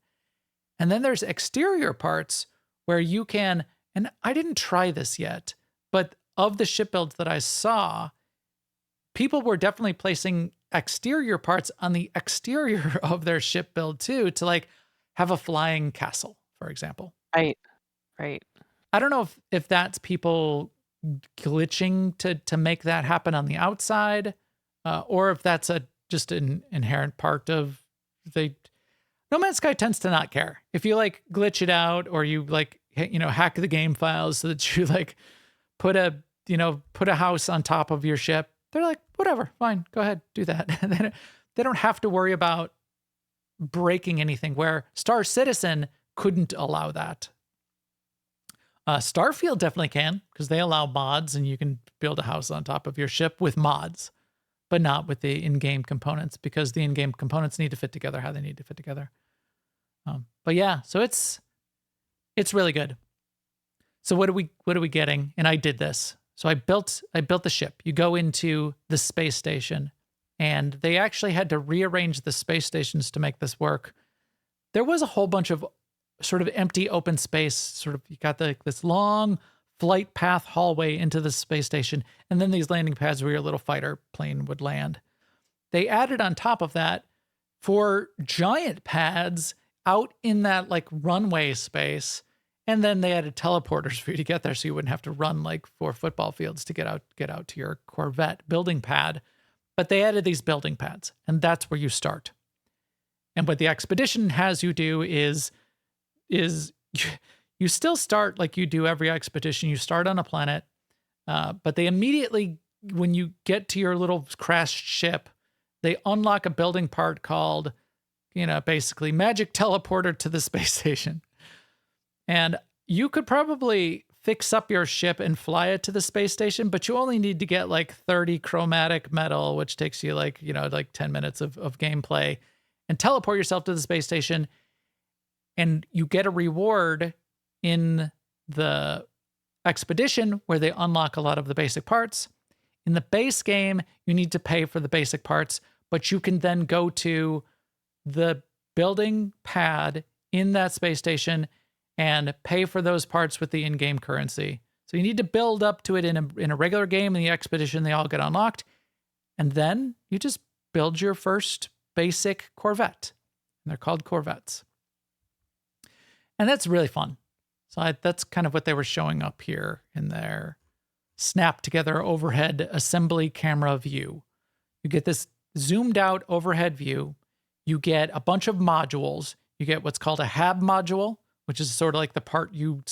And then there's exterior parts where you can, and I didn't try this yet, but of the ship builds that I saw, people were definitely placing exterior parts on the exterior of their ship build too, to like have a flying castle, for example. Right. I don't know if that's people glitching to make that happen on the outside, or if that's just an inherent part of No Man's Sky tends to not care if you like glitch it out, or you like hack the game files so that you like put a house on top of your ship. They're like, whatever, fine, go ahead, do that. They don't have to worry about breaking anything, where Star Citizen couldn't allow that. Starfield definitely can, because they allow mods and you can build a house on top of your ship with mods, but not with the in-game components, because the in-game components need to fit together how they need to fit together. But yeah, so it's really good. So what are we getting? And I did this. So I built the ship. You go into the space station, and they actually had to rearrange the space stations to make this work. There was a whole bunch of sort of empty open space, sort of, you got this long flight path hallway into the space station, and then these landing pads where your little fighter plane would land. They added on top of that 4 giant pads out in that like runway space, and then they added teleporters for you to get there, so you wouldn't have to run like 4 football fields to get out to your Corvette building pad. But they added these building pads, and that's where you start. And what the expedition has you do is you still start like you do every expedition. You start on a planet, but they immediately, when you get to your little crashed ship, they unlock a building part called, basically magic teleporter to the space station. And you could probably fix up your ship and fly it to the space station, but you only need to get like 30 chromatic metal, which takes you like 10 minutes of gameplay, and teleport yourself to the space station. And you get a reward in the expedition where they unlock a lot of the basic parts. In the base game, you need to pay for the basic parts, but you can then go to the building pad in that space station and pay for those parts with the in-game currency. So you need to build up to it in a regular game. In the expedition, they all get unlocked. And then you just build your first basic Corvette. And they're called Corvettes. And that's really fun. So that's kind of what they were showing up here in their snap together overhead assembly camera view. You get this zoomed out overhead view. You get a bunch of modules. You get what's called a hab module, which is sort of like the part you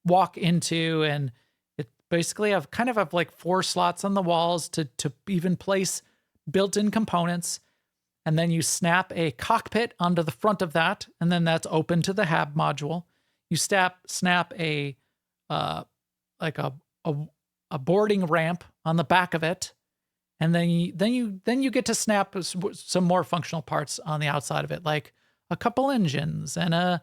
walk into, and it basically have like 4 slots on the walls to even place built-in components. And then you snap a cockpit onto the front of that, and then that's open to the hab module. You snap a boarding ramp on the back of it, and then you get to snap some more functional parts on the outside of it, like a couple engines and a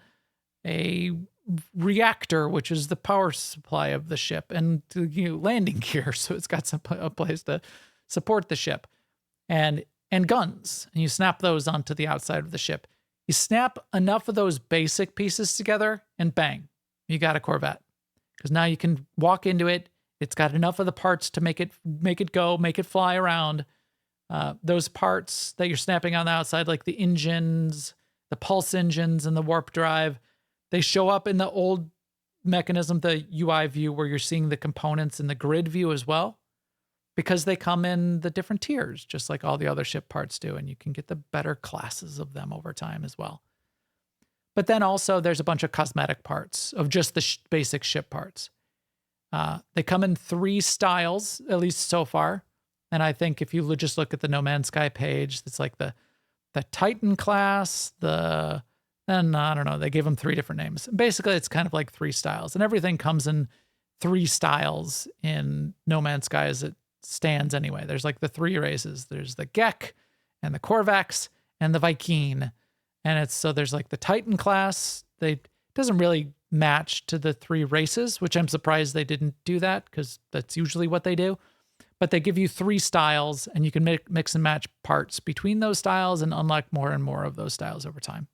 reactor, which is the power supply of the ship, and landing gear, so it's got a place to support the ship, and guns, and you snap those onto the outside of the ship. You snap enough of those basic pieces together, and bang, you got a Corvette. Because now you can walk into it. It's got enough of the parts to make it go, make it fly around. Those parts that you're snapping on the outside, like the engines, the pulse engines, and the warp drive, they show up in the old mechanism, the UI view, where you're seeing the components in the grid view as well, because they come in the different tiers, just like all the other ship parts do, and you can get the better classes of them over time as well. But then also there's a bunch of cosmetic parts of just the basic ship parts. They come in 3 styles, at least so far. And I think if you just look at the No Man's Sky page, it's like the Titan class, I don't know, they gave them 3 different names. Basically, it's kind of like 3 styles, and everything comes in 3 styles in No Man's Sky as it stands anyway. There's like the 3 races. There's the Gek and the Corvettes and the Viking. And so there's like the Titan class. It doesn't really match to the 3 races, which I'm surprised they didn't do that, because that's usually what they do. But they give you 3 styles, and you can mix and match parts between those styles and unlock more and more of those styles over time.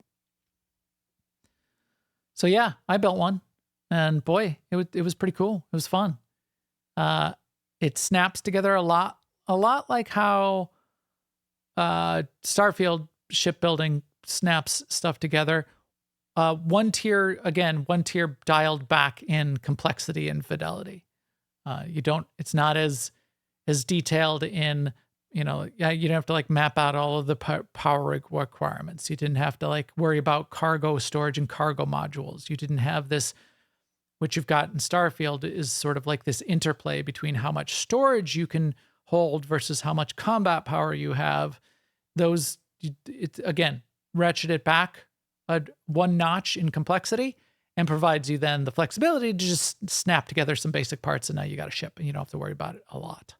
So yeah, I built one, and boy, it was pretty cool. It was fun. It snaps together a lot like how Starfield shipbuilding snaps stuff together. One tier dialed back in complexity and fidelity. It's not as detailed in, you don't have to like map out all of the power requirements. You didn't have to like worry about cargo storage and cargo modules. You didn't have this, what you've got in Starfield is sort of like this interplay between how much storage you can hold versus how much combat power you have. It again, ratchet it back 1 notch in complexity, and provides you then the flexibility to just snap together some basic parts, and now you got a ship, and you don't have to worry about it a lot.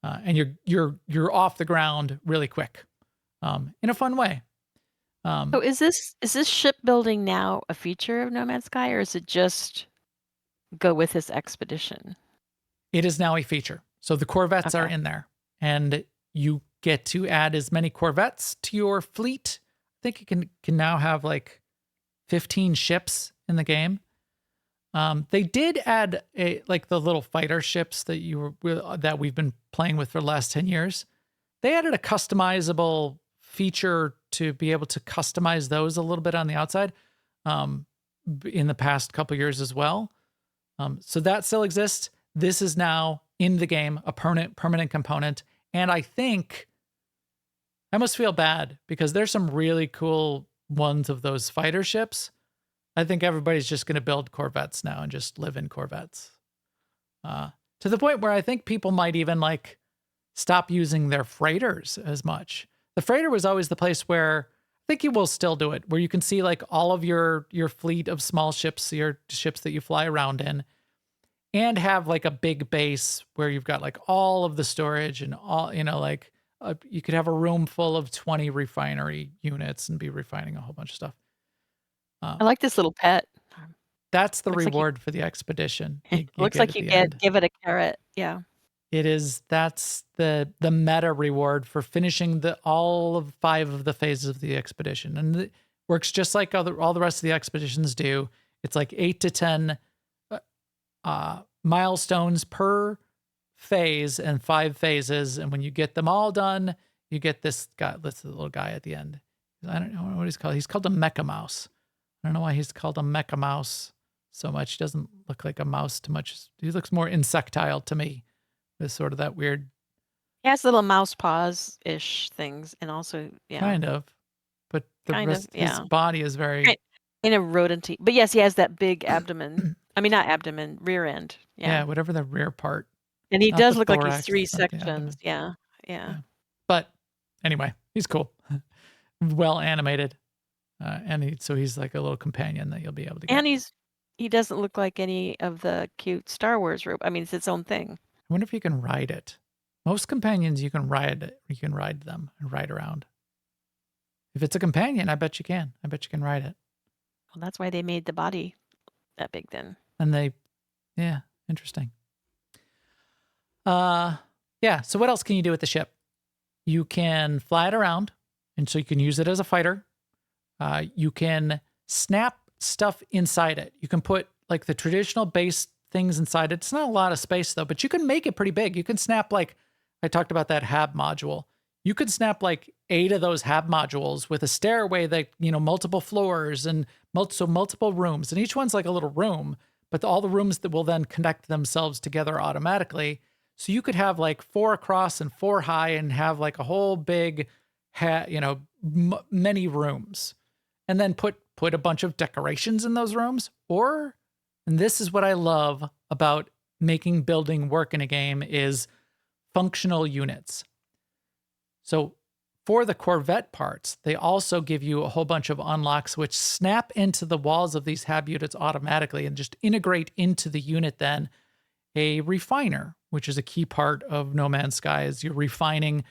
And you're off the ground really quick, in a fun way. So is this shipbuilding now a feature of No Man's Sky, or is it just go with this expedition? It is now a feature. So the Corvettes are in there, and You get to add as many Corvettes to your fleet. I think you can now have like 15 ships in the game. They did add the little fighter ships that we've been playing with for the last 10 years. They added a customizable feature to be able to customize those a little bit on the outside in the past couple years as well. So that still exists. This is now in the game, a permanent component. And I think I must feel bad because there's some really cool ones of those fighter ships. I think everybody's just going to build Corvettes now and just live in Corvettes. To the point where I think people might even like stop using their freighters as much. The freighter was always the place where I think you will still do it, where you can see like all of your fleet of small ships, your ships that you fly around in, and have like a big base where you've got like all of the storage and all, you could have a room full of 20 refinery units and be refining a whole bunch of stuff. I like this little pet. That's the Looks like reward for the expedition. Looks like you give it a carrot. Yeah. It is. That's the meta reward for finishing all of 5 of the phases of the expedition, and it works just like all the rest of the expeditions do. It's like 8 to 10 milestones per phase and 5 phases, and when you get them all done, you get this guy. This little guy at the end. I don't know what he's called. He's called a mecha mouse. I don't know why he's called a mecha mouse so much. He doesn't look like a mouse too much. He looks more insectile to me. With sort of that weird. He has little mouse paws-ish things, and also, yeah. Kind of. But his body is very... In a rodent. But yes, he has that big abdomen. I mean, not abdomen, rear end. Yeah, whatever the rear part. And he does look like he's 3 sections. Yeah. But anyway, he's cool. Well animated. And he's like a little companion that you'll be able to get. And he doesn't look like any of the cute Star Wars rope. I mean, it's its own thing. I wonder if you can ride it. Most companions, you can ride them and ride around. If it's a companion, I bet you can. I bet you can ride it. Well, that's why they made the body that big then. And interesting. So what else can you do with the ship? You can fly it around, and so you can use it as a fighter. You can snap stuff inside it. You can put like the traditional base things inside it. It's not a lot of space though, but you can make it pretty big. You can snap like, I talked about that hab module. You could snap like 8 of those hab modules with a stairway that, multiple floors and multiple rooms. And each one's like a little room, but all the rooms that will then connect themselves together automatically. So you could have like 4 across and 4 high and have like a whole big, many rooms. And then put a bunch of decorations in those rooms. And this is what I love about making building work in a game is functional units. So for the Corvette parts, they also give you a whole bunch of unlocks which snap into the walls of these hab units automatically and just integrate into the unit then a refiner, which is a key part of No Man's Sky, is you're refining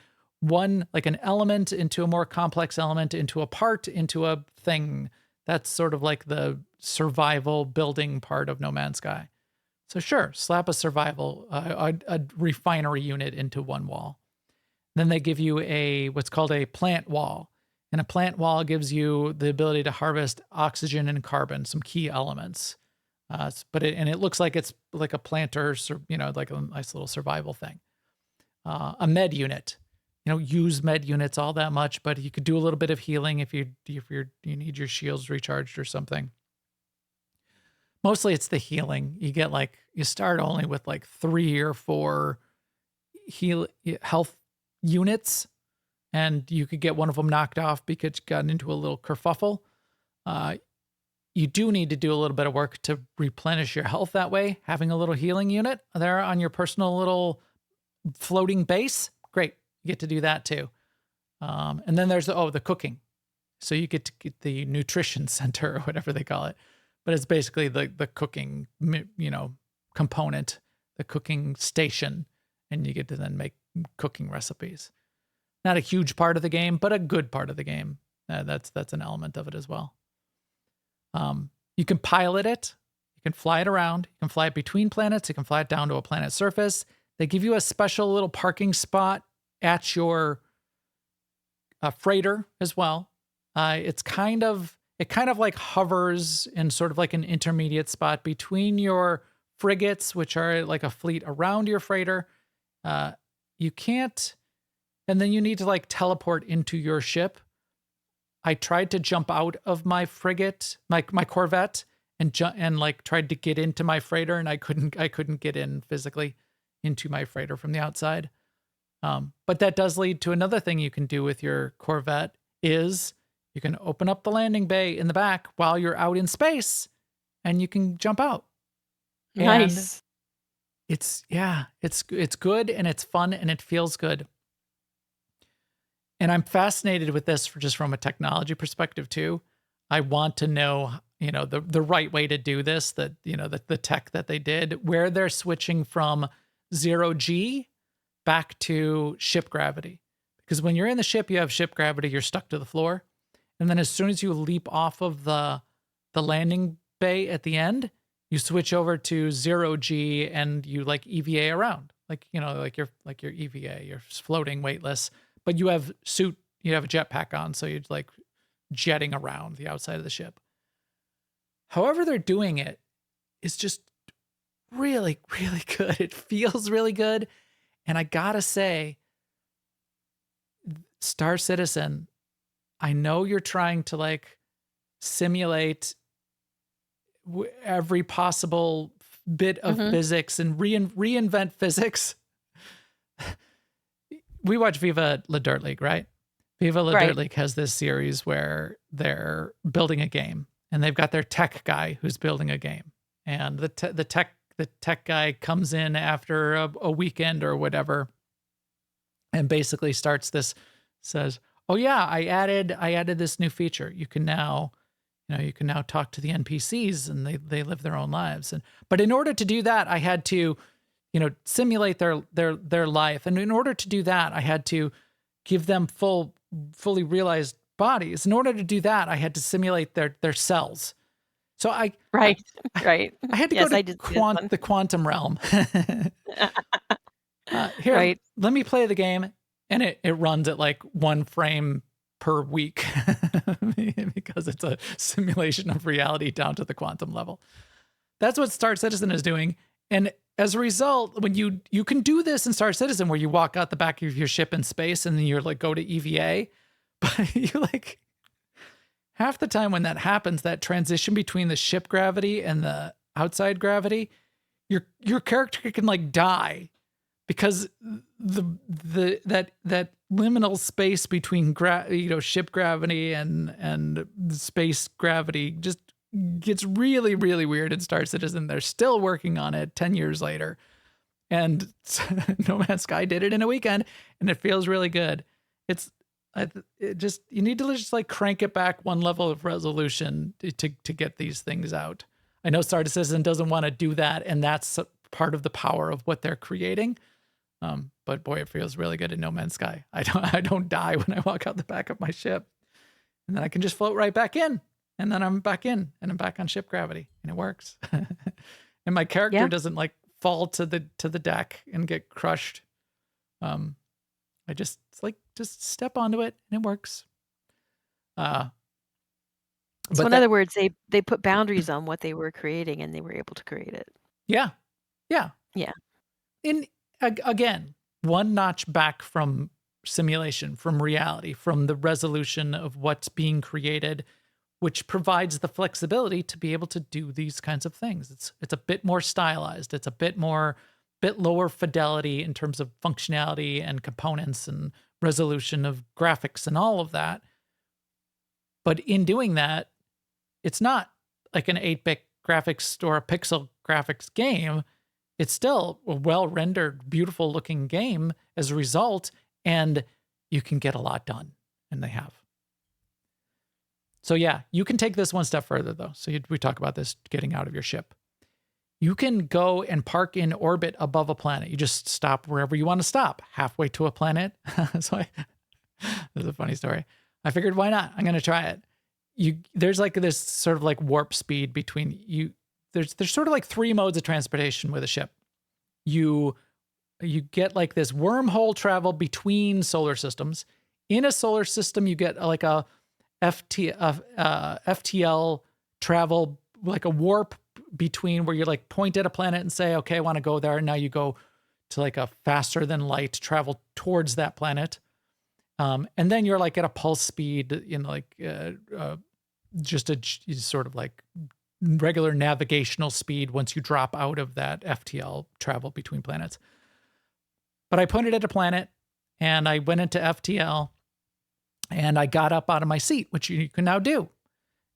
an element into a more complex element, into a part, into a thing. That's sort of like the survival building part of No Man's Sky. So sure, slap a refinery unit into one wall. Then they give you what's called a plant wall. And a plant wall gives you the ability to harvest oxygen and carbon, some key elements. It looks like it's like a planter, like a nice little survival thing. A med unit. You don't use med units all that much, but you could do a little bit of healing if you need your shields recharged or something. Mostly it's the healing. You start only with like 3 or 4 health units, and you could get one of them knocked off because you got into a little kerfuffle. You do need to do a little bit of work to replenish your health that way. Having a little healing unit there on your personal little floating base, great. You get to do that too. And then there's the cooking. So you get to get the nutrition center or whatever they call it. But it's basically the cooking, component, the cooking station. And you get to then make cooking recipes. Not a huge part of the game, but a good part of the game. That's an element of it as well. You can pilot it. You can fly it around. You can fly it between planets. You can fly it down to a planet surface. They give you a special little parking spot at your freighter as well. It kind of like hovers in sort of like an intermediate spot between your frigates, which are like a fleet around your freighter. You can't, and then you need to like teleport into your ship. I tried to jump out of my frigate, my Corvette, and like tried to get into my freighter, and I couldn't get in physically into my freighter from the outside. But that does lead to another thing you can do with your Corvette is you can open up the landing bay in the back while you're out in space, and you can jump out. Nice. And it's good, and it's fun, and it feels good. And I'm fascinated with this from a technology perspective too. I want to know, the right way to do this, that, the tech that they did, where they're switching from 0G back to ship gravity. Because when you're in the ship, you have ship gravity, you're stuck to the floor. And then as soon as you leap off of the landing bay at the end, you switch over to 0G and you like EVA around. Like your EVA, you're floating weightless. But you have a jetpack on, so you're like jetting around the outside of the ship. However they're doing it is just really, really good. It feels really good. And I gotta say, Star Citizen, I know you're trying to like simulate every possible bit of physics and reinvent physics. We watch Viva La Dirt League, right? Viva La Dirt League has this series where they're building a game, and they've got their tech guy who's building a game, and the tech guy comes in after a weekend or whatever, and basically says, "Oh yeah, I added this new feature. You can now talk to the NPCs, and they live their own lives. But in order to do that, I had to, simulate their life. And in order to do that, I had to give them fully realized bodies. In order to do that, I had to simulate their cells. So I had to go to the quantum realm. Here, let me play the game. And it runs at like 1 frame per week because it's a simulation of reality down to the quantum level. That's what Star Citizen is doing. And as a result, when you can do this in Star Citizen, where you walk out the back of your ship in space and then you're like, go to EVA, but you like half the time when that happens, that transition between the ship gravity and the outside gravity, your character can like die because that liminal space between ship gravity and space gravity just gets really, really weird in Star Citizen. They're still working on it 10 years later. And No Man's Sky did it in a weekend, and it feels really good. You need to just like crank it back 1 level of resolution to get these things out. I know Star Citizen doesn't want to do that, and that's part of the power of what they're creating. But boy, it feels really good in No Man's Sky. I don't die when I walk out the back of my ship, and then I can just float right back in. And then I'm back in, and I'm back on ship gravity, and it works. And my character doesn't like fall to the deck and get crushed. I just step onto it, and it works. So in other words, they put boundaries on what they were creating, and they were able to create it. Yeah. Again, 1 notch back from simulation, from reality, from the resolution of what's being created, which provides the flexibility to be able to do these kinds of things. It's a bit more stylized. It's a bit lower fidelity in terms of functionality and components and resolution of graphics and all of that. But in doing that, it's not like an 8-bit graphics or a pixel graphics game. It's still a well-rendered, beautiful-looking game as a result, and you can get a lot done, and they have. So yeah, you can take this 1 step further, though. So we talk about this getting out of your ship. You can go and park in orbit above a planet. You just stop wherever you want to stop, halfway to a planet. This is a funny story. I figured, why not? I'm going to try it. There's like this sort of like warp speed between you. There's sort of like 3 modes of transportation with a ship. You you get like this wormhole travel between solar systems. In a solar system, you get like a FTL travel, like a warp between where you like point at a planet and say, okay, I want to go there. And now you go to like a faster than light travel towards that planet. And then you're like at a pulse speed, like just a sort of like regular navigational speed once you drop out of that FTL travel between planets. But I pointed at a planet and I went into FTL and I got up out of my seat, which you can now do.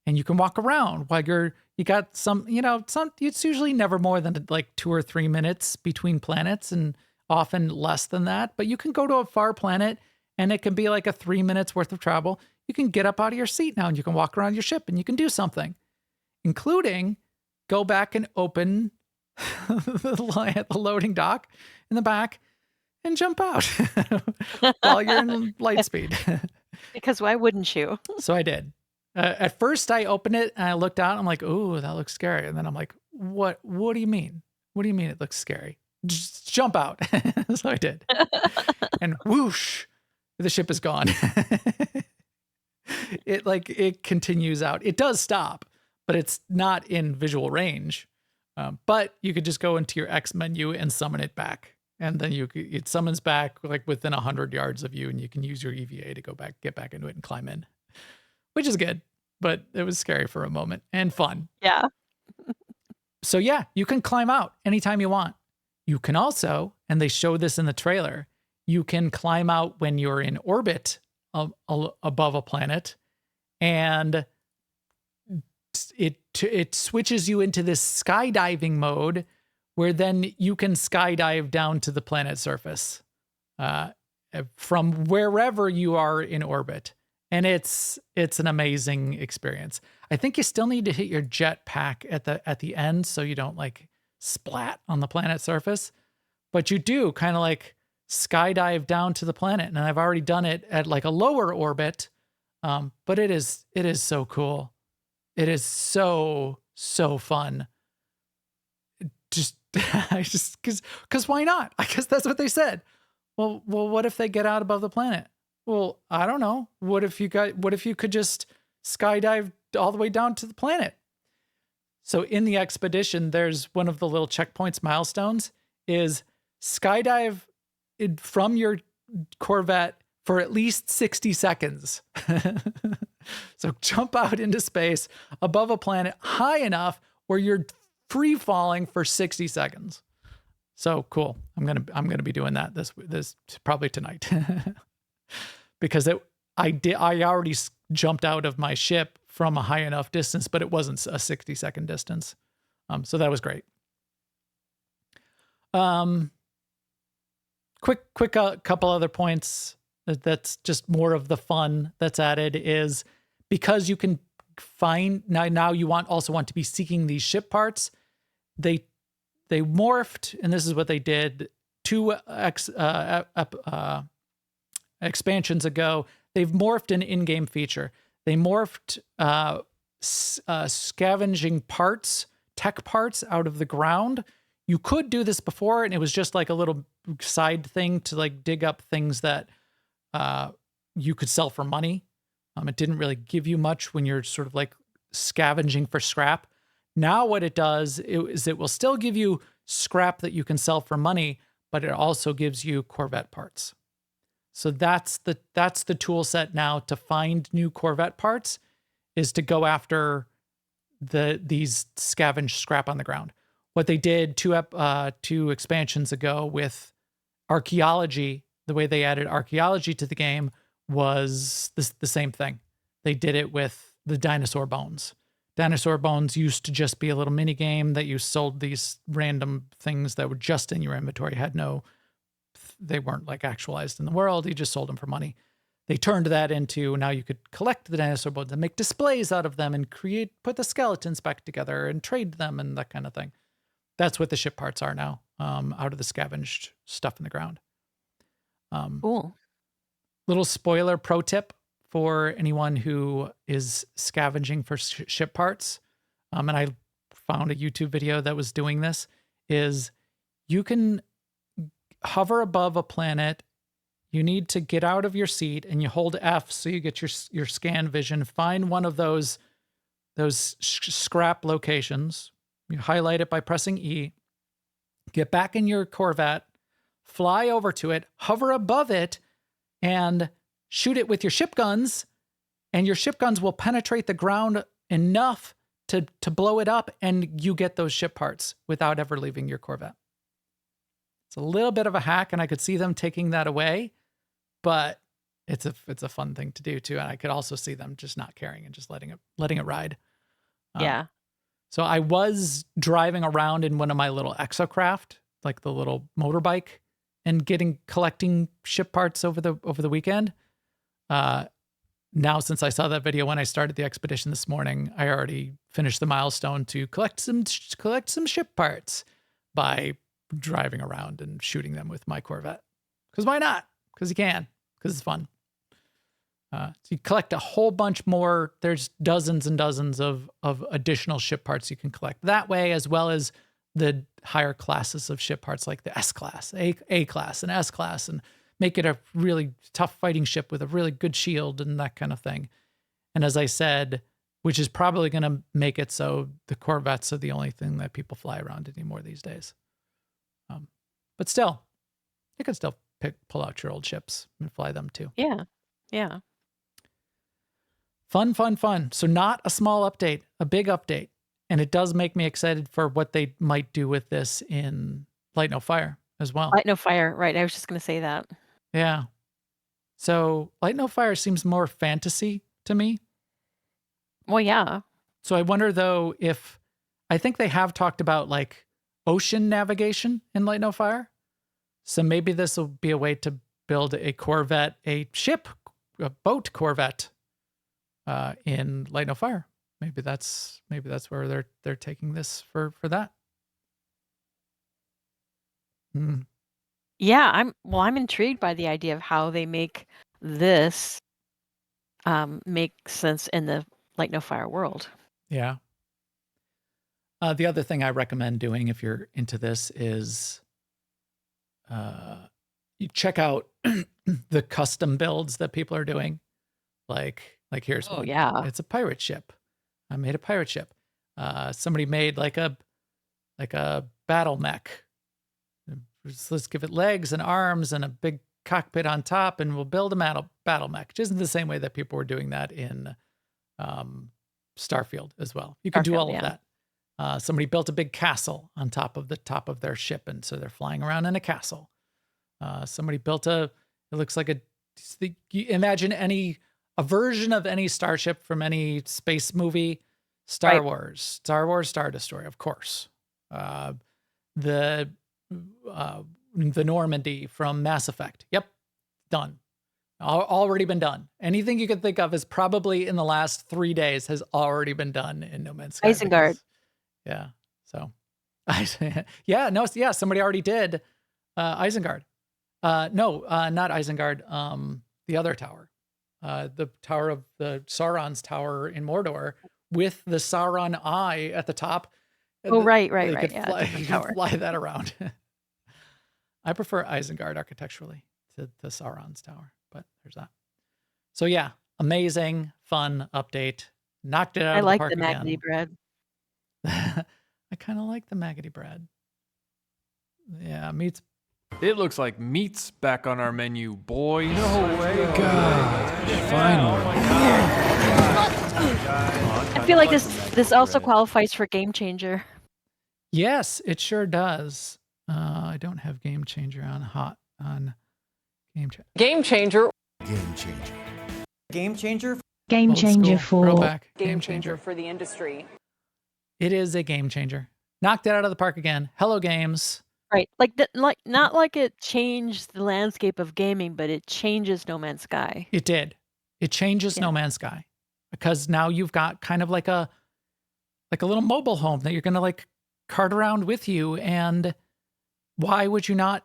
And you can walk around while you got some, it's usually never more than like 2 or 3 minutes between planets and often less than that. But you can go to a far planet and it can be like a 3 minutes worth of travel. You can get up out of your seat now and you can walk around your ship and you can do something, including go back and open the loading dock in the back and jump out while you're in light speed. Because why wouldn't you? So I did. At first I opened it and I looked out and I'm like, ooh, that looks scary. And then I'm like, what do you mean? What do you mean it looks scary? Just jump out. So I did. And whoosh, the ship is gone. It continues out. It does stop, but it's not in visual range. But you could just go into your X menu and summon it back. And then it summons back like within 100 yards of you, and you can use your EVA to get back into it and climb in, which is good, but it was scary for a moment and fun. Yeah. So yeah, you can climb out anytime you want. You can also, and they show this in the trailer, you can climb out when you're in orbit above a planet, and it switches you into this skydiving mode where then you can skydive down to the planet's surface from wherever you are in orbit. And it's an amazing experience. I think you still need to hit your jetpack at the end so you don't like splat on the planet's surface, but you do kind of like skydive down to the planet. And I've already done it at like a lower orbit, but it is so cool. It is so fun. Because why not? I guess that's what they said. Well, what if they get out above the planet? Well, I don't know. What if you could just skydive all the way down to the planet? So in the expedition, there's one of the little checkpoints, milestones, is skydive from your Corvette for at least 60 seconds. So jump out into space above a planet high enough where you're free falling for 60 seconds. So cool. I'm gonna be doing that this probably tonight. Because I already jumped out of my ship from a high enough distance, but it wasn't a 60-second distance. So that was great. Quick couple other points that's just more of the fun that's added is because you can find now you also want to be seeking these ship parts. They morphed, and this is what they did 2 expansions ago. They've morphed an in-game feature. They morphed scavenging parts, tech parts out of the ground. You could do this before, and it was just like a little side thing to like dig up things that you could sell for money. It didn't really give you much when you're sort of like scavenging for scrap. Now what it does is it will still give you scrap that you can sell for money, but it also gives you Corvette parts. So that's the tool set now to find new Corvette parts, is to go after these scavenged scrap on the ground. What they did 2 expansions ago with archaeology, the way they added archaeology to the game was the same thing. They did it with the dinosaur bones. Dinosaur bones used to just be a little mini game that you sold these random things that were just in your inventory, they weren't like actualized in the world. You just sold them for money. They turned that into, now you could collect the dinosaur bones and make displays out of them and put the skeletons back together and trade them and that kind of thing. That's what the ship parts are now, out of the scavenged stuff in the ground. Cool. Little spoiler pro tip for anyone who is scavenging for ship parts. And I found a YouTube video that was doing this, is you can hover above a planet. You need to get out of your seat and you hold F so you get your scan vision. Find one of those scrap locations. You highlight it by pressing E. Get back in your Corvette, fly over to it, hover above it, and shoot it with your ship guns. And your ship guns will penetrate the ground enough to blow it up, and you get those ship parts without ever leaving your Corvette. It's a little bit of a hack, and I could see them taking that away, but it's a fun thing to do too. And I could also see them just not caring and just letting it ride. Yeah. So I was driving around in one of my little exocraft, like the little motorbike, and collecting ship parts over the weekend. Now, since I saw that video when I started the expedition this morning, I already finished the milestone to collect some ship parts by driving around and shooting them with my Corvette. Because why not? Because you can. Because it's fun. So you collect a whole bunch more. There's dozens and dozens of additional ship parts you can collect that way, as well as the higher classes of ship parts like the S class, A class, and S class, and make it a really tough fighting ship with a really good shield and that kind of thing. And as I said, which is probably going to make it so the Corvettes are the only thing that people fly around anymore these days. But still, you can still pull out your old ships and fly them too. Yeah. Yeah. Fun. So not a small update, a big update. And it does make me excited for what they might do with this in Light No Fire as well. Light No Fire. Right. I was just going to say that. Yeah. So Light No Fire seems more fantasy to me. Well, yeah. So I wonder though I think they have talked about like ocean navigation in Light No Fire. So maybe this will be a way to build a Corvette, a boat Corvette in Light No Fire. Maybe that's where they're taking this for that. Yeah, I'm intrigued by the idea of how they make this make sense in the Light No Fire world. Yeah. The other thing I recommend doing if you're into this is you check out the custom builds that people are doing. Like here's one. Yeah. It's a pirate ship. I made a pirate ship. Somebody made like a battle mech. Let's give it legs and arms and a big cockpit on top, and we'll build a battle mech. Which isn't the same way that people were doing that in Starfield as well. You can do all of that. Somebody built a big castle on top of their ship, and so they're flying around in a castle. Somebody built it looks like imagine a version of any starship from any space movie. Star Wars, Star Destroyer, of course. The Normandy from Mass Effect. Yep, done. Already been done. Anything you could think of is probably in the last 3 days has already been done in No Man's Sky. Isengard. Yeah. So, somebody already did Isengard. No, not Isengard. The other tower. The tower of the Sauron's tower in Mordor with the Sauron eye at the top. Oh, right. You could Yeah, fly that around. I prefer Isengard architecturally to Sauron's tower, but there's that. So yeah, amazing, fun update. Knocked it out of the park again. I like the maggoty bread. I kind of like the maggoty bread. Yeah, meat's. It looks like meat's back on our menu, boy. No way. God, finally. I feel like this also qualifies for Game Changer. Yes, it sure does. I don't have Game Changer on Game Changer. Game Changer. Game changer. Game Changer? Game Old changer school, for throwback. Game changer for the industry. It is a game changer. Knocked it out of the park again. Hello, games. Right. Not like it changed the landscape of gaming, but it changes No Man's Sky. It did. It changes No Man's Sky because now you've got kind of like a little mobile home that you're going to like cart around with you. And why would you not?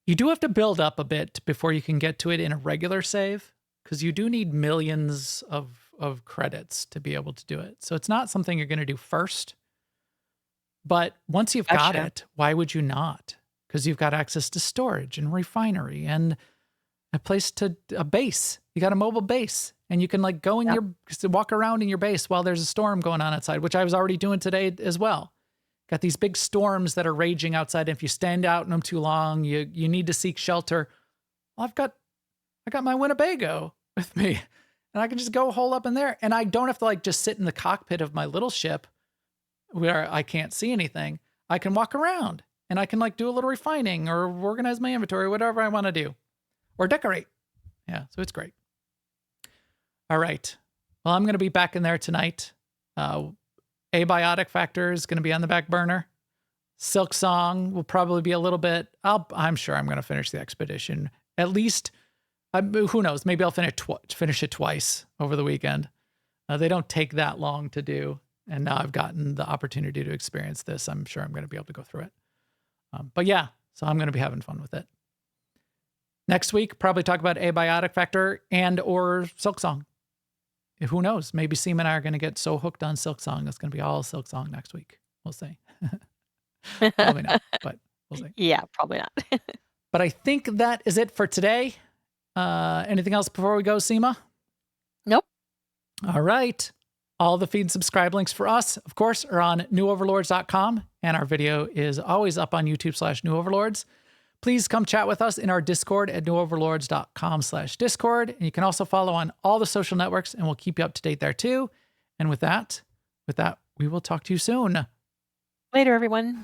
You do have to build up a bit before you can get to it in a regular save because you do need millions of credits to be able to do it. So it's not something you're going to do first. But once you've got it, why would you not? because you've got access to storage and refinery and a base. You got a mobile base, and you can like go in walk around in your base while there's a storm going on outside, which I was already doing today as well. Got these big storms that are raging outside. And if you stand out in them too long, you need to seek shelter. Well, I got my Winnebago with me, and I can just go hole up in there, and I don't have to like just sit in the cockpit of my little ship where I can't see anything. I can walk around, and I can like do a little refining or organize my inventory, whatever I want to do, or decorate. Yeah, so it's great. All right. Well, I'm going to be back in there tonight. Abiotic Factor is going to be on the back burner. Silk Song will probably be a little bit. I'm sure I'm going to finish the expedition. At least, who knows? Maybe I'll finish it twice over the weekend. They don't take that long to do. And now I've gotten the opportunity to experience this. I'm sure I'm going to be able to go through it. But yeah, so I'm going to be having fun with it. Next week, probably talk about Abiotic Factor and or Silk Song. Who knows? Maybe Sema and I are going to get so hooked on Silk Song. It's going to be all Silk Song next week. We'll see. Probably not, but we'll see. Yeah, probably not. But I think that is it for today. Anything else before we go, Sema? Nope. All right. All the feed and subscribe links for us, of course, are on newoverlords.com. And our video is always up on YouTube/newoverlords. Please come chat with us in our Discord at newoverlords.com/Discord. And you can also follow on all the social networks, and we'll keep you up to date there too. And with that, we will talk to you soon. Later, everyone.